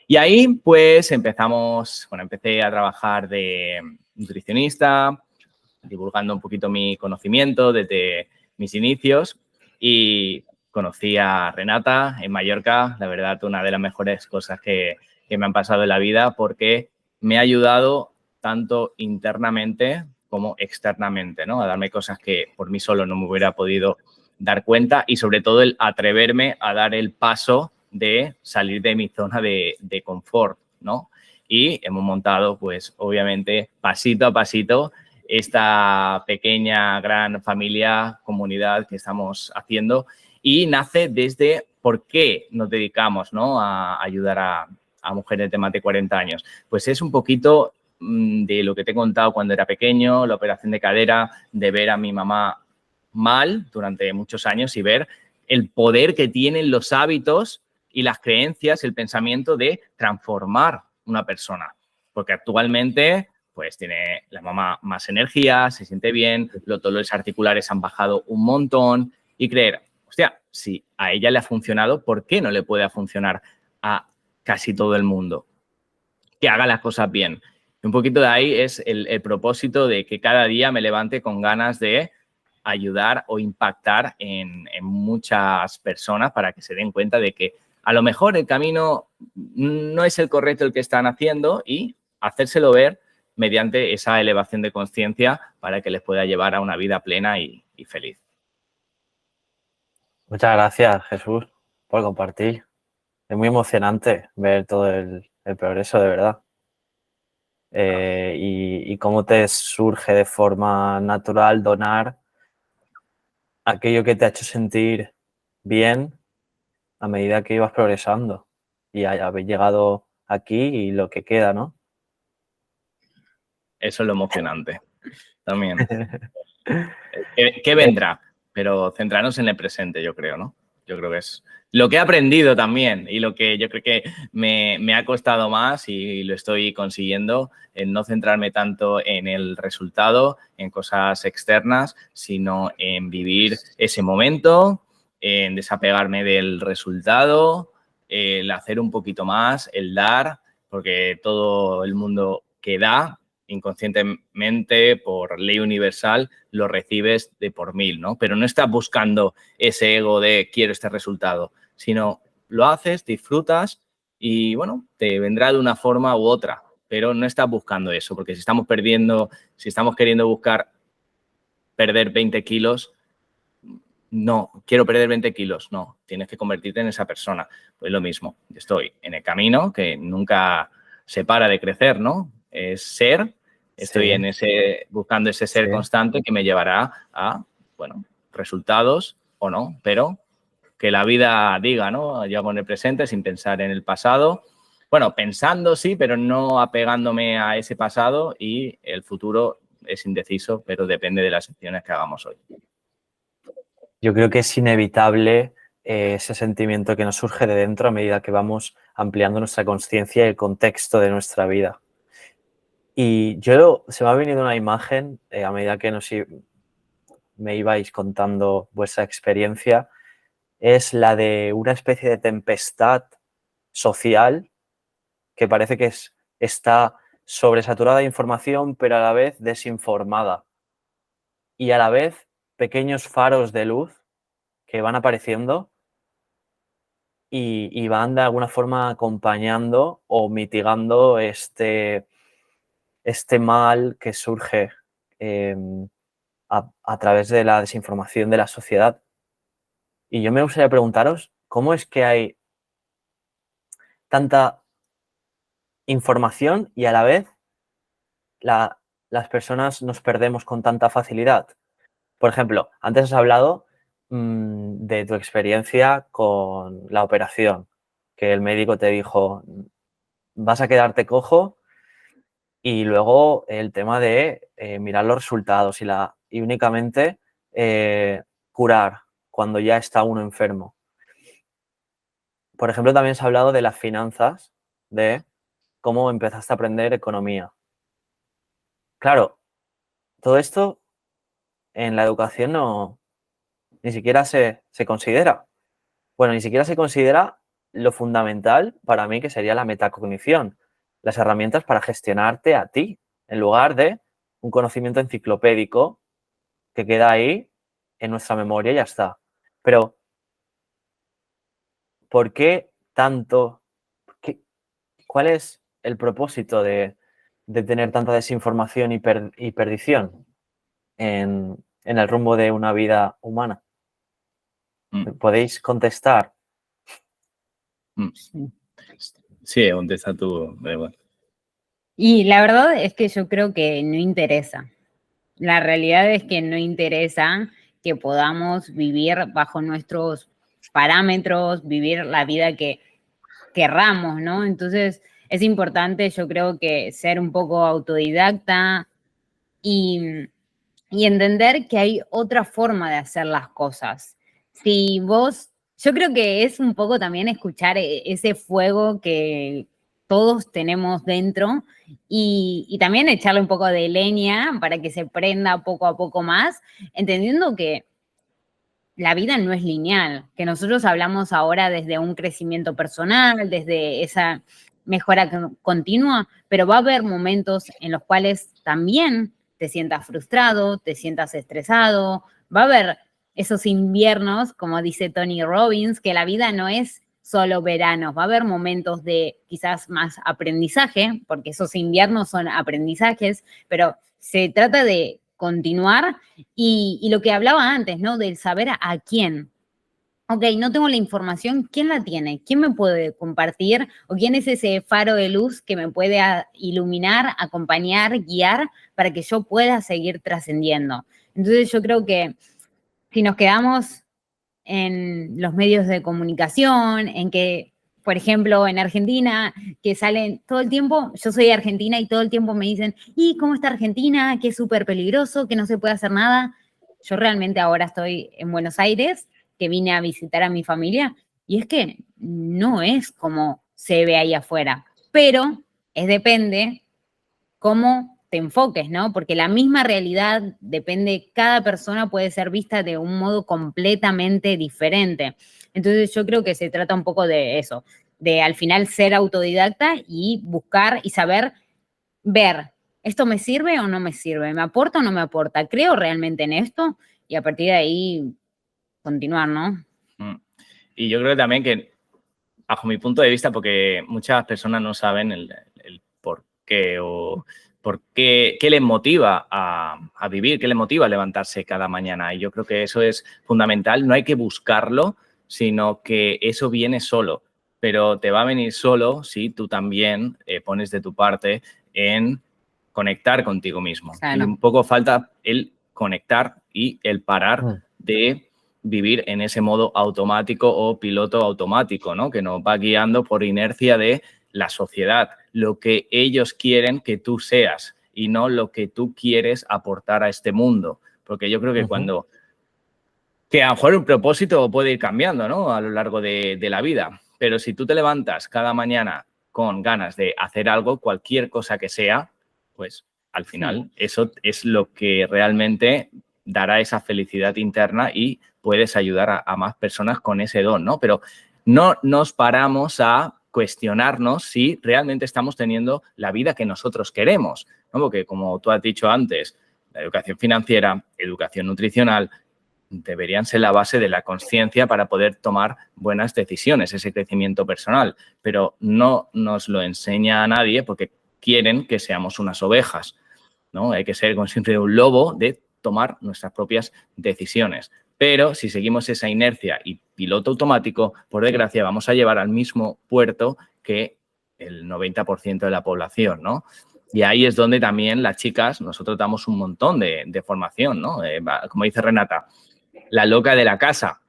Y ahí, pues, empecé a trabajar de nutricionista, divulgando un poquito mi conocimiento desde mis inicios y conocí a Renata en Mallorca, la verdad, una de las mejores cosas que me han pasado en la vida porque me ha ayudado tanto internamente como externamente, ¿no? A darme cosas que por mí solo no me hubiera podido dar cuenta y sobre todo el atreverme a dar el paso de salir de mi zona de confort, ¿no? Y hemos montado, pues, obviamente, pasito a pasito, esta pequeña, gran familia, comunidad que estamos haciendo y nace desde por qué nos dedicamos, ¿no? A ayudar a mujeres de más de 40 años. Pues es un poquito de lo que te he contado cuando era pequeño, la operación de cadera, de ver a mi mamá mal durante muchos años y ver el poder que tienen los hábitos y las creencias, el pensamiento de transformar una persona. Porque actualmente, pues tiene la mamá más energía, se siente bien, los dolores articulares han bajado un montón y creer, hostia, si a ella le ha funcionado, ¿por qué no le puede funcionar a casi todo el mundo? Que haga las cosas bien. Un poquito de ahí es el propósito de que cada día me levante con ganas de ayudar o impactar en muchas personas para que se den cuenta de que a lo mejor el camino no es el correcto el que están haciendo y hacérselo ver mediante esa elevación de conciencia para que les pueda llevar a una vida plena y feliz. Muchas gracias, Jesús, por compartir. Es muy emocionante ver todo el progreso, de verdad. Y cómo te surge de forma natural donar aquello que te ha hecho sentir bien a medida que ibas progresando y habéis llegado aquí y lo que queda, ¿no? Eso es lo emocionante también. ¿Qué vendrá? Pero centrarnos en el presente, yo creo, ¿no? Yo creo que es lo que he aprendido también y lo que yo creo que me ha costado más y lo estoy consiguiendo, en no centrarme tanto en el resultado, en cosas externas, sino en vivir ese momento, en desapegarme del resultado, el hacer un poquito más, el dar, porque todo el mundo que da inconscientemente, por ley universal, lo recibes de por mil, ¿no? Pero no estás buscando ese ego de quiero este resultado, sino lo haces, disfrutas y, bueno, te vendrá de una forma u otra, pero no estás buscando eso, porque si estamos queriendo buscar perder 20 kilos, no, quiero perder 20 kilos, no, tienes que convertirte en esa persona. Pues lo mismo, estoy en el camino que nunca se para de crecer, ¿no? Es ser, estoy buscando ese ser constante que me llevará a, bueno, resultados o no, pero que la vida diga, ¿no? Yo hago en el presente sin pensar en el pasado. Bueno, pensando sí, pero no apegándome a ese pasado, y el futuro es indeciso, pero depende de las acciones que hagamos hoy. Yo creo que es inevitable ese sentimiento que nos surge de dentro a medida que vamos ampliando nuestra conciencia y el contexto de nuestra vida. Y se me ha venido una imagen a medida que me ibais contando vuestra experiencia, es la de una especie de tempestad social que parece que está sobresaturada de información, pero a la vez desinformada. Y a la vez pequeños faros de luz que van apareciendo y van de alguna forma acompañando o mitigando este mal que surge a través de la desinformación de la sociedad. Y yo me gustaría preguntaros, ¿cómo es que hay tanta información y a la vez las personas nos perdemos con tanta facilidad? Por ejemplo, antes has hablado de tu experiencia con la operación, que el médico te dijo, vas a quedarte cojo, y luego el tema de mirar los resultados y únicamente curar cuando ya está uno enfermo. Por ejemplo, también se ha hablado de las finanzas, de cómo empezaste a aprender economía. Claro, todo esto en la educación ni siquiera se considera. Bueno, ni siquiera se considera lo fundamental para mí, que sería la metacognición, las herramientas para gestionarte a ti, en lugar de un conocimiento enciclopédico que queda ahí en nuestra memoria y ya está. Pero, ¿por qué tanto? ¿Cuál es el propósito de tener tanta desinformación y perdición en el rumbo de una vida humana? ¿Podéis contestar? Sí, contesta tú. Y la verdad es que yo creo que no interesa. La realidad es que no interesa que podamos vivir bajo nuestros parámetros, vivir la vida que querramos, ¿no? Entonces es importante, yo creo, que ser un poco autodidacta y entender que hay otra forma de hacer las cosas. Si vos, yo creo que es un poco también escuchar ese fuego que todos tenemos dentro y también echarle un poco de leña para que se prenda poco a poco más, entendiendo que la vida no es lineal, que nosotros hablamos ahora desde un crecimiento personal, desde esa mejora continua, pero va a haber momentos en los cuales también te sientas frustrado, te sientas estresado, va a haber esos inviernos, como dice Tony Robbins, que la vida no es solo verano, va a haber momentos de quizás más aprendizaje, porque esos inviernos son aprendizajes, pero se trata de continuar y lo que hablaba antes, ¿no? Del saber a quién. Ok, no tengo la información, ¿quién la tiene? ¿Quién me puede compartir? ¿O quién es ese faro de luz que me puede iluminar, acompañar, guiar para que yo pueda seguir trascendiendo? Entonces yo creo que si nos quedamos en los medios de comunicación, en que, por ejemplo, en Argentina, que salen todo el tiempo, yo soy argentina y todo el tiempo me dicen, ¿y cómo está Argentina? Que es súper peligroso, que no se puede hacer nada. Yo realmente ahora estoy en Buenos Aires, que vine a visitar a mi familia, y es que no es como se ve ahí afuera, pero depende cómo te enfoques, ¿no? Porque la misma realidad depende, cada persona puede ser vista de un modo completamente diferente. Entonces yo creo que se trata un poco de eso, de al final ser autodidacta y buscar y saber ver, ¿esto me sirve o no me sirve? ¿Me aporta o no me aporta? ¿Creo realmente en esto? Y a partir de ahí continuar, ¿no? Y yo creo también que, bajo mi punto de vista, porque muchas personas no saben el por qué o qué les motiva a vivir, qué les motiva a levantarse cada mañana. Y yo creo que eso es fundamental. No hay que buscarlo, sino que eso viene solo. Pero te va a venir solo si tú también pones de tu parte en conectar contigo mismo. Claro. Y un poco falta el conectar y el parar de vivir en ese modo automático o piloto automático, ¿no? Que nos va guiando por inercia de la sociedad, lo que ellos quieren que tú seas y no lo que tú quieres aportar a este mundo. Porque yo creo que cuando... Que a lo mejor un propósito puede ir cambiando, ¿no? A lo largo de la vida. Pero si tú te levantas cada mañana con ganas de hacer algo, cualquier cosa que sea, pues al final eso es lo que realmente dará esa felicidad interna y puedes ayudar a más personas con ese don, ¿no? Pero no nos paramos a cuestionarnos si realmente estamos teniendo la vida que nosotros queremos, ¿no? Porque como tú has dicho antes, la educación financiera, educación nutricional, deberían ser la base de la conciencia para poder tomar buenas decisiones, ese crecimiento personal. Pero no nos lo enseña a nadie porque quieren que seamos unas ovejas, ¿no? Hay que ser consciente de un lobo, de tomar nuestras propias decisiones. Pero si seguimos esa inercia y piloto automático, por desgracia, vamos a llevar al mismo puerto que el 90% de la población, ¿no? Y ahí es donde también las chicas, nosotros damos un montón de formación, ¿no? Como dice Renata, la loca de la casa.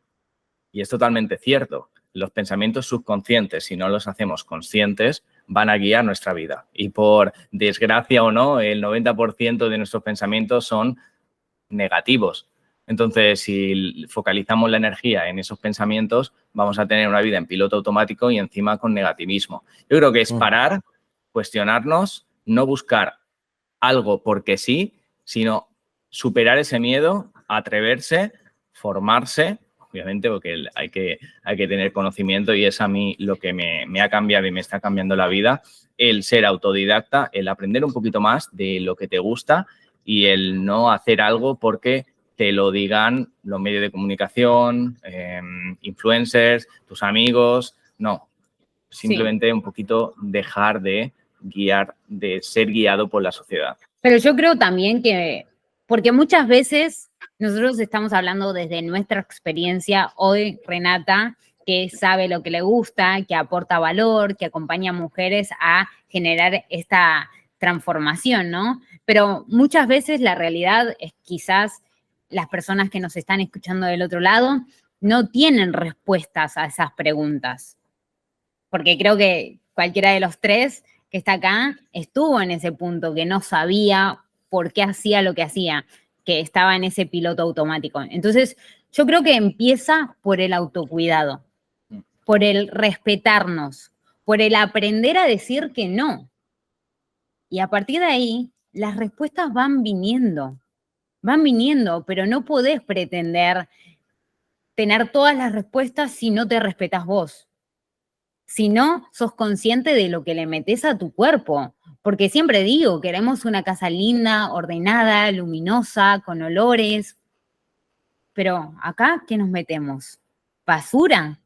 Y es totalmente cierto. Los pensamientos subconscientes, si no los hacemos conscientes, van a guiar nuestra vida. Y por desgracia o no, el 90% de nuestros pensamientos son negativos. Entonces, si focalizamos la energía en esos pensamientos, vamos a tener una vida en piloto automático y encima con negativismo. Yo creo que es parar, cuestionarnos, no buscar algo porque sí, sino superar ese miedo, atreverse, formarse, obviamente, porque hay que tener conocimiento y es a mí lo que me ha cambiado y me está cambiando la vida, el ser autodidacta, el aprender un poquito más de lo que te gusta y el no hacer algo porque te lo digan los medios de comunicación, influencers, tus amigos, no. Simplemente un poquito dejar de ser guiado por la sociedad. Pero yo creo también que, porque muchas veces nosotros estamos hablando desde nuestra experiencia, hoy Renata, que sabe lo que le gusta, que aporta valor, que acompaña a mujeres a generar esta transformación, ¿no? Pero muchas veces la realidad es quizás las personas que nos están escuchando del otro lado no tienen respuestas a esas preguntas. Porque creo que cualquiera de los tres que está acá estuvo en ese punto, que no sabía por qué hacía lo que hacía, que estaba en ese piloto automático. Entonces, yo creo que empieza por el autocuidado, por el respetarnos, por el aprender a decir que no. Y a partir de ahí, las respuestas van viniendo, pero no podés pretender tener todas las respuestas si no te respetas vos. Si no sos consciente de lo que le metes a tu cuerpo. Porque siempre digo, queremos una casa linda, ordenada, luminosa, con olores. Pero acá, ¿qué nos metemos? ¿Basura?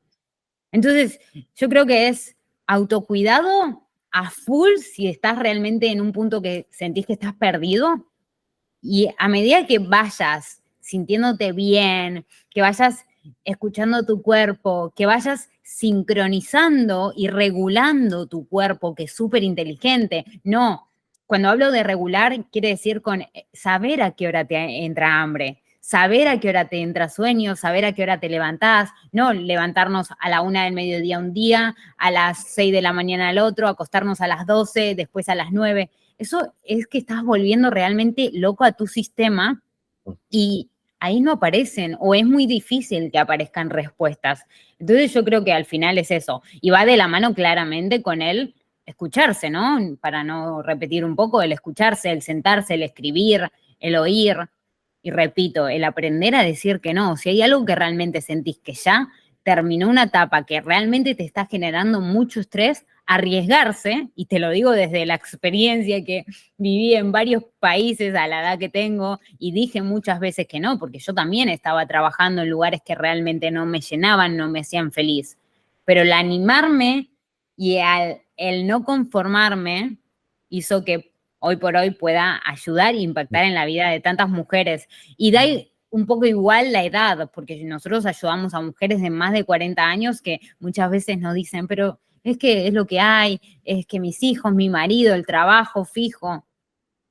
Entonces, yo creo que es autocuidado a full si estás realmente en un punto que sentís que estás perdido. Y a medida que vayas sintiéndote bien, que vayas escuchando tu cuerpo, que vayas sincronizando y regulando tu cuerpo, que es súper inteligente. No, cuando hablo de regular, quiere decir con saber a qué hora te entra hambre, saber a qué hora te entra sueño, saber a qué hora te levantás, no levantarnos a la 1 del mediodía un día, a las 6 de la mañana al otro, acostarnos a las 12, después a las 9. Eso es que estás volviendo realmente loco a tu sistema y ahí no aparecen o es muy difícil que aparezcan respuestas. Entonces yo creo que al final es eso. Y va de la mano claramente con el escucharse, ¿no? Para no repetir un poco, el escucharse, el sentarse, el escribir, el oír. Y repito, el aprender a decir que no. Si hay algo que realmente sentís que ya terminó una etapa que realmente te está generando mucho estrés, arriesgarse, y te lo digo desde la experiencia que viví en varios países a la edad que tengo y dije muchas veces que no, porque yo también estaba trabajando en lugares que realmente no me llenaban, no me hacían feliz. Pero el animarme y el no conformarme hizo que hoy por hoy pueda ayudar e impactar en la vida de tantas mujeres. Y da un poco igual la edad, porque nosotros ayudamos a mujeres de más de 40 años que muchas veces nos dicen, pero es que es lo que hay, es que mis hijos, mi marido, el trabajo fijo.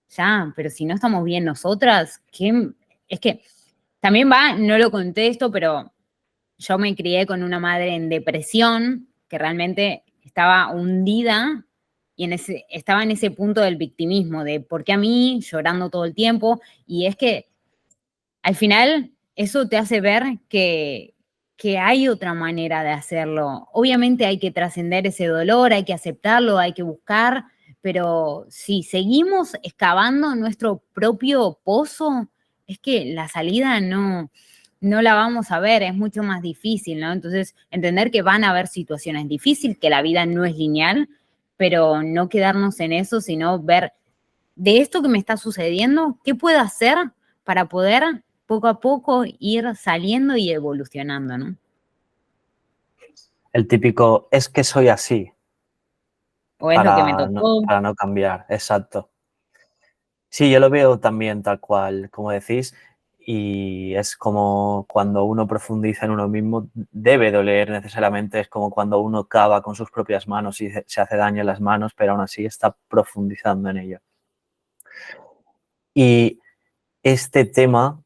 Ya, pero si no estamos bien nosotras, ¿qué? Es que también va, no lo contesto, pero yo me crié con una madre en depresión que realmente estaba hundida y estaba en ese punto del victimismo, de por qué a mí, llorando todo el tiempo. Y es que al final eso te hace ver que hay otra manera de hacerlo. Obviamente hay que trascender ese dolor, hay que aceptarlo, hay que buscar, pero si seguimos excavando nuestro propio pozo, es que la salida no la vamos a ver, es mucho más difícil, ¿no? Entonces, entender que van a haber situaciones difíciles, que la vida no es lineal, pero no quedarnos en eso, sino ver de esto que me está sucediendo, ¿qué puedo hacer para poder poco a poco ir saliendo y evolucionando, ¿no? El típico, es que soy así, O es lo que me tocó. para no cambiar, exacto. Sí, yo lo veo también tal cual, como decís, y es como cuando uno profundiza en uno mismo, debe doler necesariamente, es como cuando uno cava con sus propias manos y se hace daño en las manos, pero aún así está profundizando en ello. Y este tema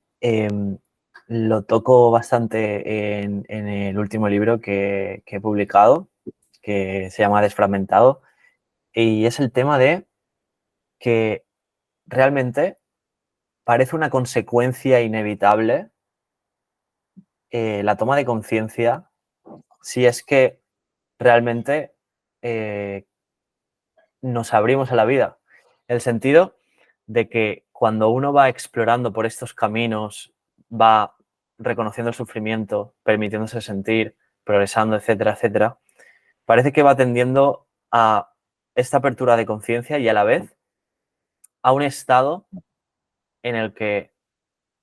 lo toco bastante en el último libro que he publicado, que se llama Desfragmentado, y es el tema de que realmente parece una consecuencia inevitable la toma de conciencia si es que realmente nos abrimos a la vida. En el sentido de que cuando uno va explorando por estos caminos, va reconociendo el sufrimiento, permitiéndose sentir, progresando, etcétera, etcétera, parece que va tendiendo a esta apertura de conciencia y a la vez a un estado en el que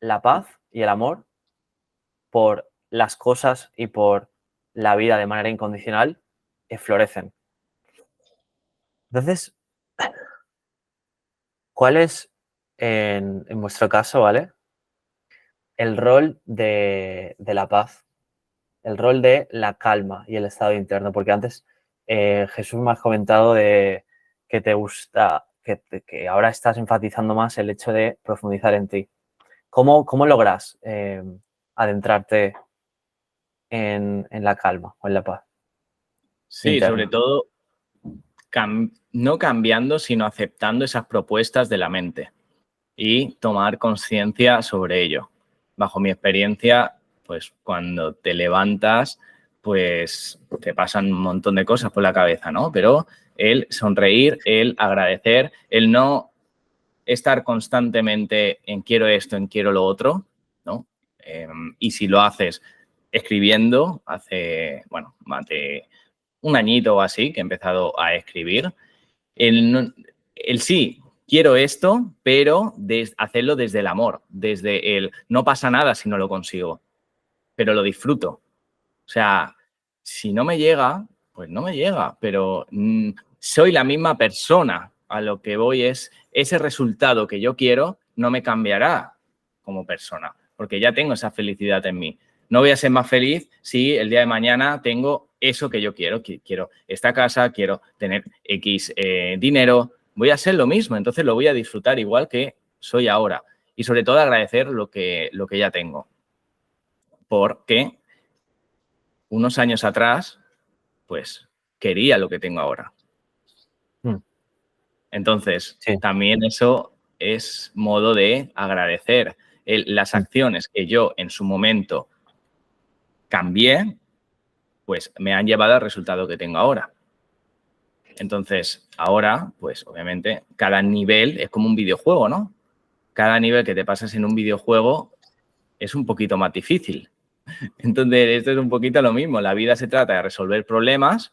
la paz y el amor por las cosas y por la vida de manera incondicional florecen. Entonces, ¿cuál es, en vuestro caso, ¿vale? El rol de la paz, el rol de la calma y el estado interno? Porque antes Jesús me has comentado de que te gusta, que ahora estás enfatizando más el hecho de profundizar en ti. ¿Cómo logras adentrarte en la calma o en la paz? Sí, interna? sobre todo no cambiando, sino aceptando esas propuestas de la mente y tomar conciencia sobre ello. Bajo mi experiencia, pues cuando te levantas, pues te pasan un montón de cosas por la cabeza, ¿no? Pero el sonreír, el agradecer, el no estar constantemente en quiero esto, en quiero lo otro, ¿no? Y si lo haces, escribiendo hace, bueno, más de un añito o así que he empezado a escribir. El sí, quiero esto, pero hacerlo desde el amor, desde el no pasa nada si no lo consigo, pero lo disfruto. O sea, si no me llega, pues no me llega, pero soy la misma persona. A lo que voy es, ese resultado que yo quiero no me cambiará como persona, porque ya tengo esa felicidad en mí. No voy a ser más feliz si el día de mañana tengo eso que yo quiero. Quiero esta casa, quiero tener X dinero. Voy a hacer lo mismo, entonces lo voy a disfrutar igual que soy ahora. Y sobre todo agradecer lo que ya tengo. Porque unos años atrás, pues quería lo que tengo ahora. Entonces, Sí. también eso es modo de agradecer las acciones que yo en su momento cambié, pues me han llevado al resultado que tengo ahora. Entonces, ahora, pues obviamente, cada nivel es como un videojuego, ¿no? Cada nivel que te pasas en un videojuego es un poquito más difícil. Entonces, esto es un poquito lo mismo. La vida se trata de resolver problemas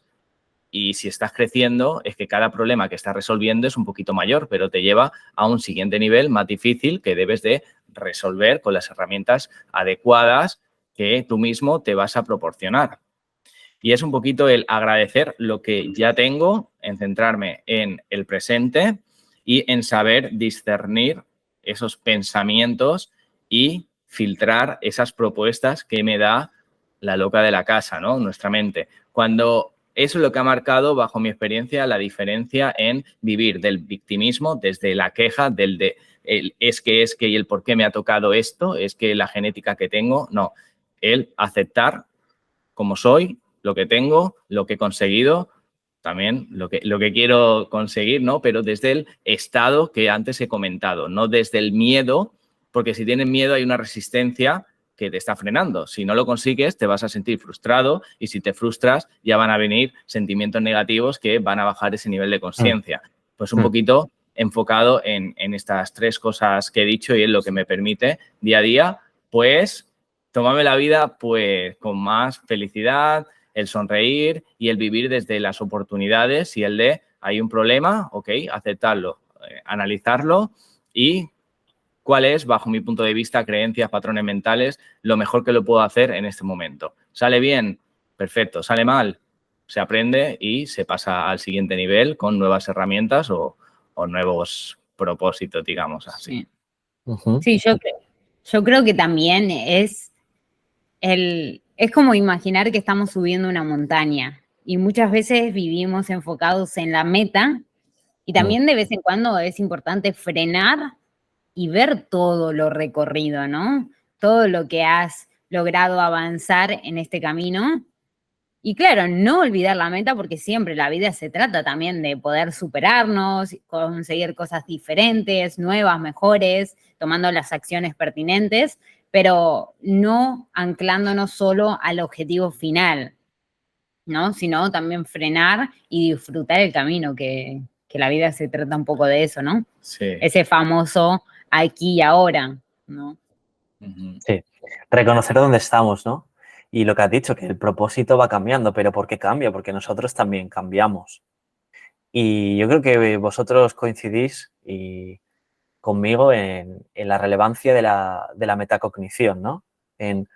y si estás creciendo es que cada problema que estás resolviendo es un poquito mayor, pero te lleva a un siguiente nivel más difícil que debes de resolver con las herramientas adecuadas que tú mismo te vas a proporcionar. Y es un poquito el agradecer lo que ya tengo, en centrarme en el presente y en saber discernir esos pensamientos y filtrar esas propuestas que me da la loca de la casa, ¿no? Nuestra mente. Cuando eso es lo que ha marcado, bajo mi experiencia, la diferencia en vivir del victimismo, desde la queja, del de el es que y el por qué me ha tocado esto, es que la genética que tengo, no. El aceptar como soy, lo que tengo, lo que he conseguido, también lo que quiero conseguir, ¿no? Pero desde el estado que antes he comentado, no desde el miedo, porque si tienes miedo hay una resistencia que te está frenando. Si no lo consigues, te vas a sentir frustrado y si te frustras, ya van a venir sentimientos negativos que van a bajar ese nivel de conciencia. Pues un poquito enfocado en estas tres cosas que he dicho y es lo que me permite día a día, pues, tomarme la vida pues con más felicidad, el sonreír y el vivir desde las oportunidades y el de hay un problema, ok, aceptarlo, analizarlo y cuál es, bajo mi punto de vista, creencias, patrones mentales, lo mejor que lo puedo hacer en este momento. ¿Sale bien? Perfecto. ¿Sale mal? Se aprende y se pasa al siguiente nivel con nuevas herramientas o nuevos propósitos, digamos así. Sí, yo creo que también es como imaginar que estamos subiendo una montaña y muchas veces vivimos enfocados en la meta y también de vez en cuando es importante frenar y ver todo lo recorrido, ¿no? Todo lo que has logrado avanzar en este camino. Y claro, no olvidar la meta porque siempre la vida se trata también de poder superarnos, conseguir cosas diferentes, nuevas, mejores, tomando las acciones pertinentes, pero no anclándonos solo al objetivo final, ¿no? Sino también frenar y disfrutar el camino, que la vida se trata un poco de eso, ¿no? Sí. Ese famoso aquí y ahora, ¿no? Sí, reconocer dónde estamos, ¿no? Y lo que has dicho, que el propósito va cambiando, pero ¿por qué cambia? Porque nosotros también cambiamos. Y yo creo que vosotros coincidís conmigo en la relevancia de la metacognición, ¿no? En,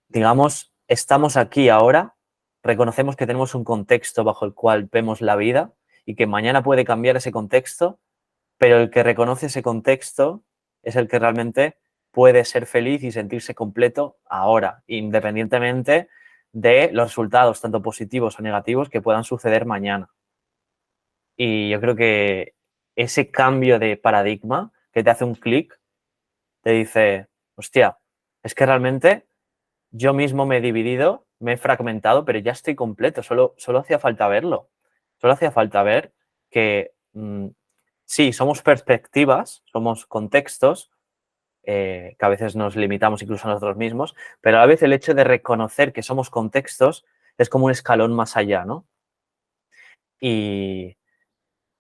digamos, estamos aquí ahora, reconocemos que tenemos un contexto bajo el cual vemos la vida y que mañana puede cambiar ese contexto, pero el que reconoce ese contexto es el que realmente puede ser feliz y sentirse completo ahora, independientemente de los resultados, tanto positivos o negativos, que puedan suceder mañana. Y yo creo que ese cambio de paradigma que te hace un clic, te dice, hostia, es que realmente yo mismo me he dividido, me he fragmentado, pero ya estoy completo, solo hacía falta verlo. Solo hacía falta ver que sí, somos perspectivas, somos contextos, que a veces nos limitamos incluso a nosotros mismos, pero a la vez el hecho de reconocer que somos contextos es como un escalón más allá, ¿no? Y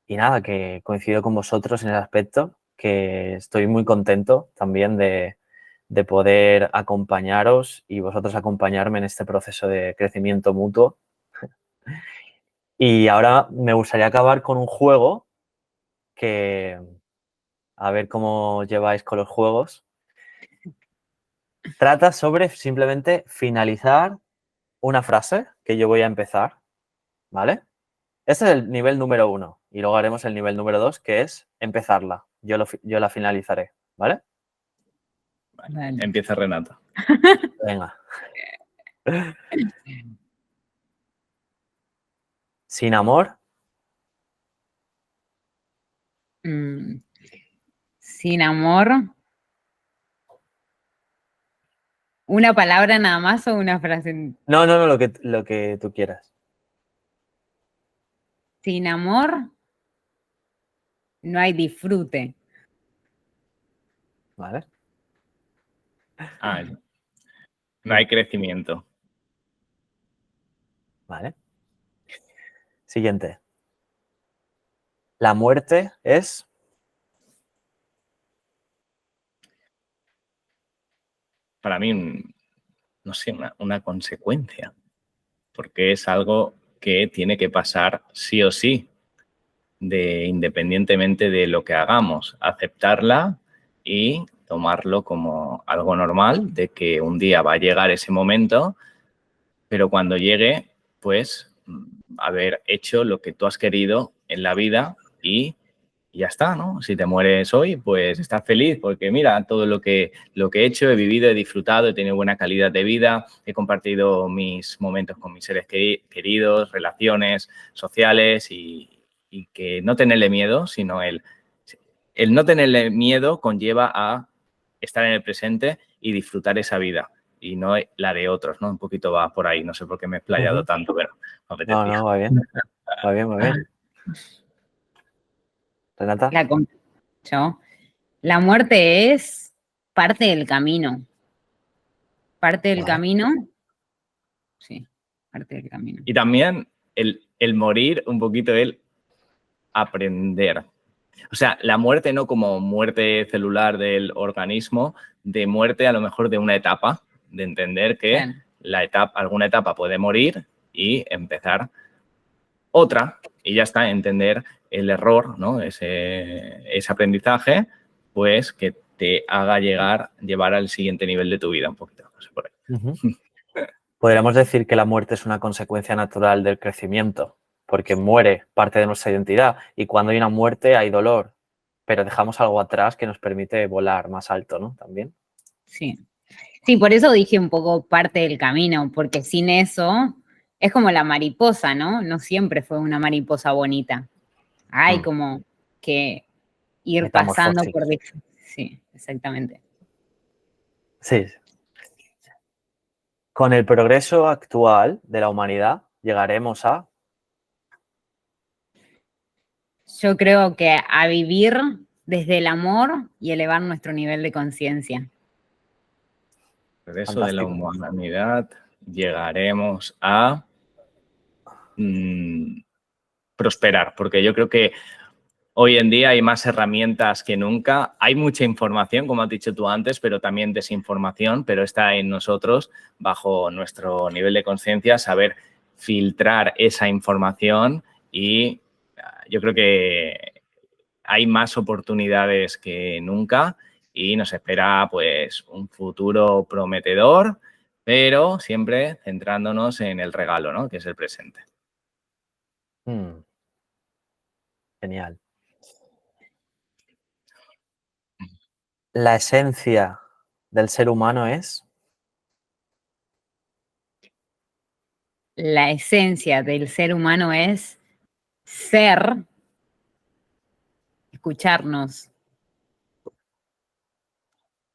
nada, que coincido con vosotros en el aspecto, que estoy muy contento también de de poder acompañaros y vosotros acompañarme en este proceso de crecimiento mutuo. Y ahora me gustaría acabar con un juego que, a ver cómo lleváis con los juegos. Trata sobre simplemente finalizar una frase que yo voy a empezar, ¿vale? Este es el nivel número 1 y luego haremos el nivel número 2, que es empezarla. Yo la finalizaré, ¿vale? Vale. Empieza Renata. Venga. Sin amor. Sin amor. ¿Una palabra nada más o una frase? No, lo que tú quieras. Sin amor no hay disfrute. ¿Vale? No hay crecimiento. Vale. Siguiente. La muerte es... Para mí, no sé, una consecuencia, porque es algo que tiene que pasar sí o sí, independientemente de lo que hagamos, aceptarla y tomarlo como algo normal, de que un día va a llegar ese momento, pero cuando llegue, pues haber hecho lo que tú has querido en la vida y ya está, ¿no? Si te mueres hoy, pues estás feliz porque mira, todo lo que he hecho, he vivido, he disfrutado, he tenido buena calidad de vida, he compartido mis momentos con mis seres queridos, relaciones sociales y que no tenerle miedo, sino el no tenerle miedo conlleva a estar en el presente y disfrutar esa vida y no la de otros, ¿no? Un poquito va por ahí, no sé por qué me he explayado tanto, pero me apetecía. No, va bien. Va bien, va bien. Renata. La muerte es parte del camino. Parte del camino. Sí, parte del camino. Y también el morir, un poquito el aprender. O sea, la muerte no como muerte celular del organismo, de muerte a lo mejor de una etapa, de entender que alguna etapa puede morir y empezar otra y ya está, entender el error, ¿no? Ese aprendizaje, pues que te haga llevar al siguiente nivel de tu vida un poquito. No sé por ahí. Podríamos decir que la muerte es una consecuencia natural del crecimiento, porque muere parte de nuestra identidad y cuando hay una muerte hay dolor, pero dejamos algo atrás que nos permite volar más alto, ¿no? También. Sí. Sí, por eso dije un poco parte del camino, porque sin eso es como la mariposa, ¿no? No siempre fue una mariposa bonita. Hay como que ir pasando por... Sí, exactamente. Sí. Con el progreso actual de la humanidad llegaremos a... Yo creo que a vivir desde el amor y elevar nuestro nivel de conciencia. Progreso de la humanidad, llegaremos a prosperar, porque yo creo que hoy en día hay más herramientas que nunca. Hay mucha información, como has dicho tú antes, pero también desinformación, pero está en nosotros, bajo nuestro nivel de conciencia, saber filtrar esa información y yo creo que hay más oportunidades que nunca y nos espera pues un futuro prometedor, pero siempre centrándonos en el regalo, ¿no? Que es el presente. Genial. La esencia del ser humano es... La esencia del ser humano es ser, escucharnos.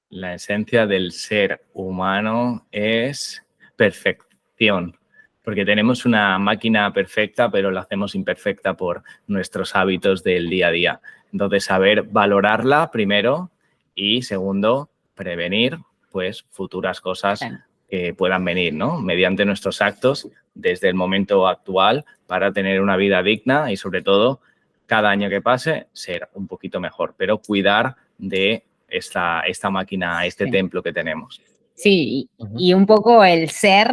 La esencia del ser humano es perfección, porque tenemos una máquina perfecta, pero la hacemos imperfecta por nuestros hábitos del día a día. Entonces, saber valorarla primero y segundo, prevenir pues futuras cosas que puedan venir, ¿no? Mediante nuestros actos desde el momento actual para tener una vida digna y sobre todo cada año que pase ser un poquito mejor, pero cuidar de esta máquina, este Sí. templo que tenemos. Sí, Ujú. y un poco el ser,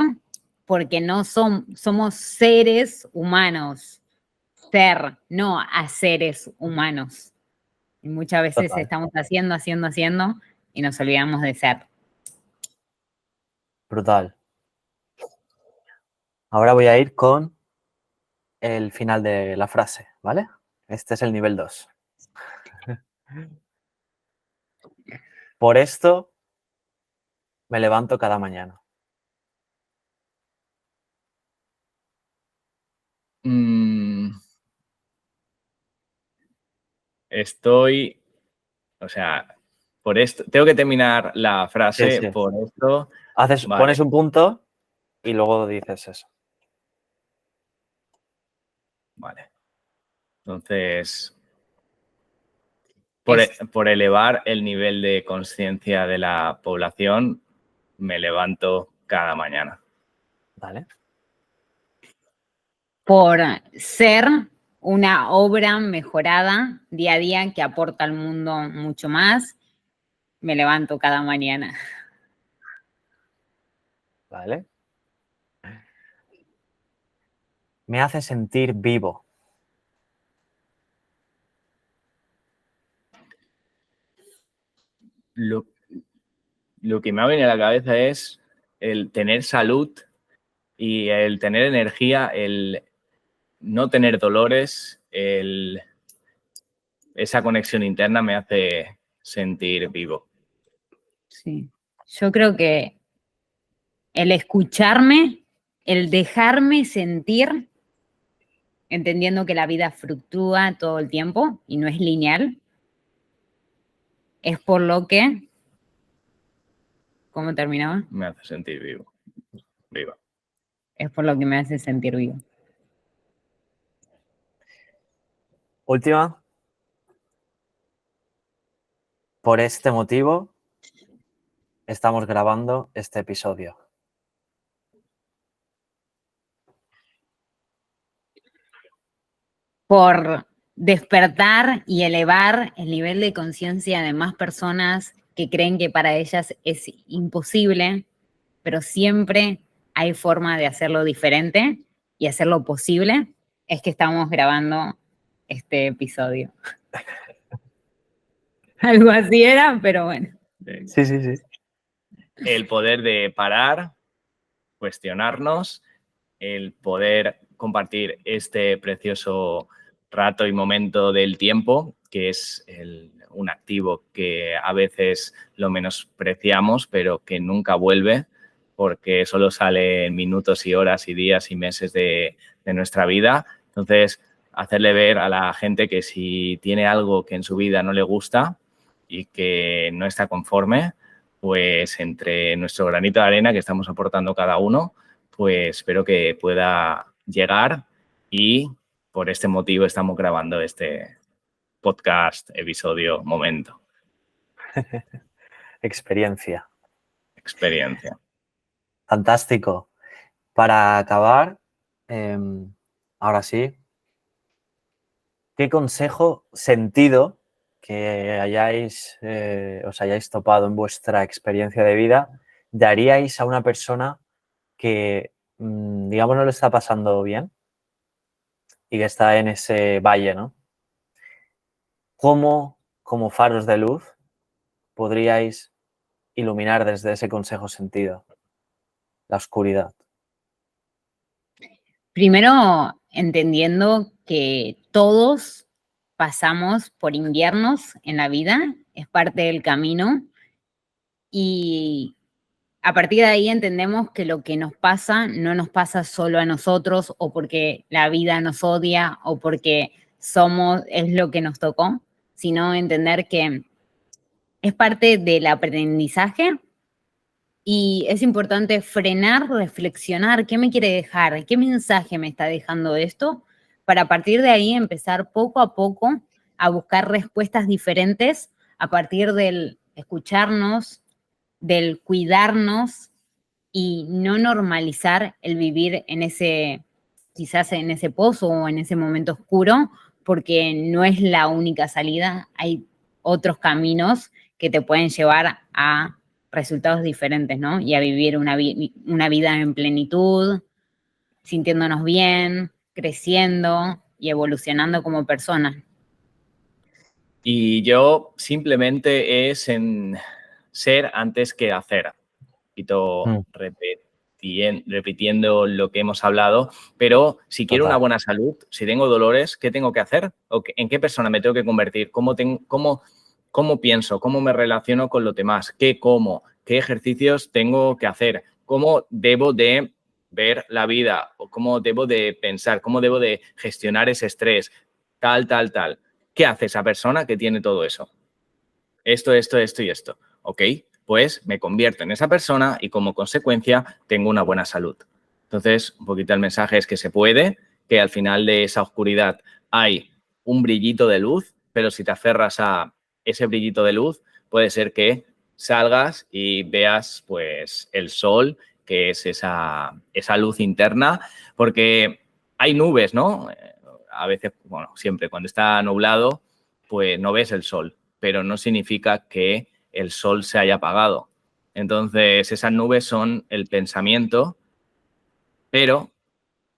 porque no somos seres humanos, ser, no a seres humanos. Y muchas veces Total. estamos haciendo y nos olvidamos de ser. Brutal. Ahora voy a ir con el final de la frase, ¿vale? Este es el nivel 2. Por esto me levanto cada mañana. O sea, por esto, tengo que terminar la frase, Sí, sí. por esto, Pones vale, un punto y luego dices eso. vale. Entonces, Es por elevar el nivel de conciencia de la población, me levanto cada mañana. ¿Vale? por ser una obra mejorada día a día que aporta al mundo mucho más, me levanto cada mañana. ¿Vale? Me hace sentir vivo. Lo que me ha venido a la cabeza es el tener salud y el tener energía, el no tener dolores, esa conexión interna me hace sentir vivo. Sí. Yo creo que el escucharme, el dejarme sentir, entendiendo que la vida fluctúa todo el tiempo y no es lineal, es por lo que, ¿cómo terminaba? Me hace sentir vivo. Viva. Es por lo que me hace sentir vivo. Última. Por este motivo estamos grabando este episodio. Por despertar y elevar el nivel de conciencia de más personas que creen que para ellas es imposible, pero siempre hay forma de hacerlo diferente y hacerlo posible, es que estamos grabando este episodio. Algo así era, pero bueno. Sí, sí, sí. El poder de parar, cuestionarnos, el poder compartir este precioso rato y momento del tiempo, que es un activo que a veces lo menospreciamos, pero que nunca vuelve, porque solo sale en minutos y horas y días y meses de nuestra vida. Entonces, hacerle ver a la gente que si tiene algo que en su vida no le gusta y que no está conforme, pues entre nuestro granito de arena que estamos aportando cada uno, pues espero que pueda llegar y por este motivo estamos grabando este podcast, episodio, momento, Experiencia. experiencia. Fantástico. Para acabar, ahora sí, ¿qué consejo sentido que os hayáis topado en vuestra experiencia de vida daríais a una persona que, digamos, no lo está pasando bien y que está en ese valle, ¿no? ¿Cómo, como faros de luz, podríais iluminar desde ese consejo sentido la oscuridad? Primero, entendiendo que todos pasamos por inviernos en la vida, es parte del camino, y a partir de ahí entendemos que lo que nos pasa no nos pasa solo a nosotros o porque la vida nos odia o porque es lo que nos tocó, sino entender que es parte del aprendizaje y es importante frenar, reflexionar, ¿qué me quiere dejar? ¿Qué mensaje me está dejando esto? Para a partir de ahí empezar poco a poco a buscar respuestas diferentes a partir del escucharnos, del cuidarnos y no normalizar el vivir en quizás en ese pozo o en ese momento oscuro, porque no es la única salida, hay otros caminos que te pueden llevar a resultados diferentes, ¿no? Y a vivir una vida en plenitud, sintiéndonos bien, creciendo y evolucionando como personas. Y yo simplemente es en ser antes que hacer. Repitiendo lo que hemos hablado, pero si quiero una buena salud, si tengo dolores, ¿qué tengo que hacer? ¿En qué persona me tengo que convertir? ¿Cómo pienso? ¿Cómo me relaciono con los demás? ¿Qué como? ¿Qué ejercicios tengo que hacer? ¿Cómo debo de ver la vida? ¿O cómo debo de pensar? ¿Cómo debo de gestionar ese estrés? Tal. ¿Qué hace esa persona que tiene todo eso? Esto y esto. ¿Ok? Pues me convierto en esa persona y como consecuencia tengo una buena salud. Entonces, un poquito el mensaje es que se puede, que al final de esa oscuridad hay un brillito de luz, pero si te aferras a ese brillito de luz, puede ser que salgas y veas pues el sol, que es esa luz interna, porque hay nubes, ¿no? A veces, bueno, siempre cuando está nublado, pues no ves el sol, pero no significa que el sol se haya apagado. Entonces, esas nubes son el pensamiento, pero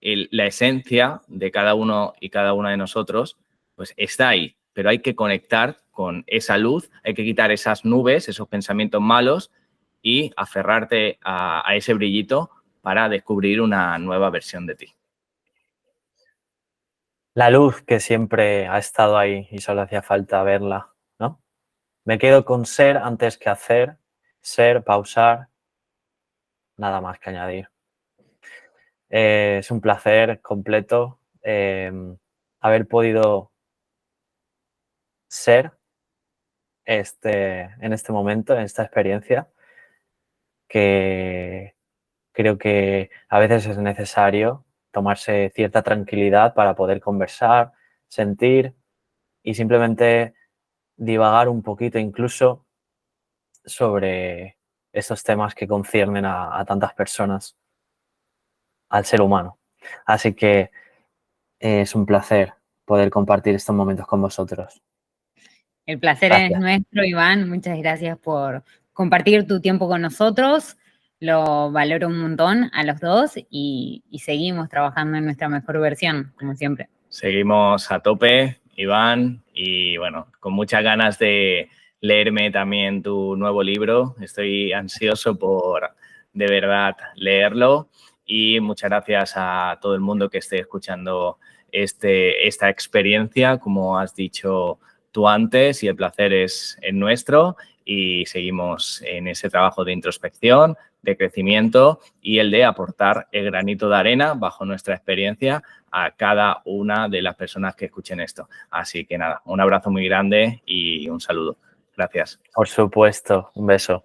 la esencia de cada uno y cada una de nosotros, pues está ahí, pero hay que conectar con esa luz, hay que quitar esas nubes, esos pensamientos malos y aferrarte a ese brillito para descubrir una nueva versión de ti. La luz que siempre ha estado ahí y solo hacía falta verla, ¿no? Me quedo con ser antes que hacer, ser, pausar, nada más que añadir. Es un placer completo haber podido ser en este momento, en esta experiencia, que creo que a veces es necesario tomarse cierta tranquilidad para poder conversar, sentir y simplemente divagar un poquito incluso sobre estos temas que conciernen a tantas personas, al ser humano. Así que es un placer poder compartir estos momentos con vosotros. El placer Gracias. es nuestro, Iván. Muchas gracias por compartir tu tiempo con nosotros. Lo valoro un montón a los dos y seguimos trabajando en nuestra mejor versión, como siempre. Seguimos a tope, Iván, y bueno, con muchas ganas de leerme también tu nuevo libro. Estoy ansioso por de verdad leerlo y muchas gracias a todo el mundo que esté escuchando esta experiencia, como has dicho tú antes, y el placer es nuestro y seguimos en ese trabajo de introspección, de crecimiento y el de aportar el granito de arena bajo nuestra experiencia a cada una de las personas que escuchen esto. Así que nada, un abrazo muy grande y un saludo. Gracias. Por supuesto, un beso.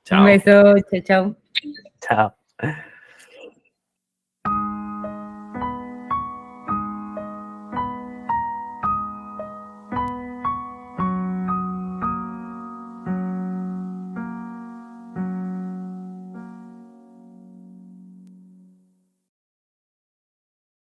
Chao. Un beso, chao, chao. Chao.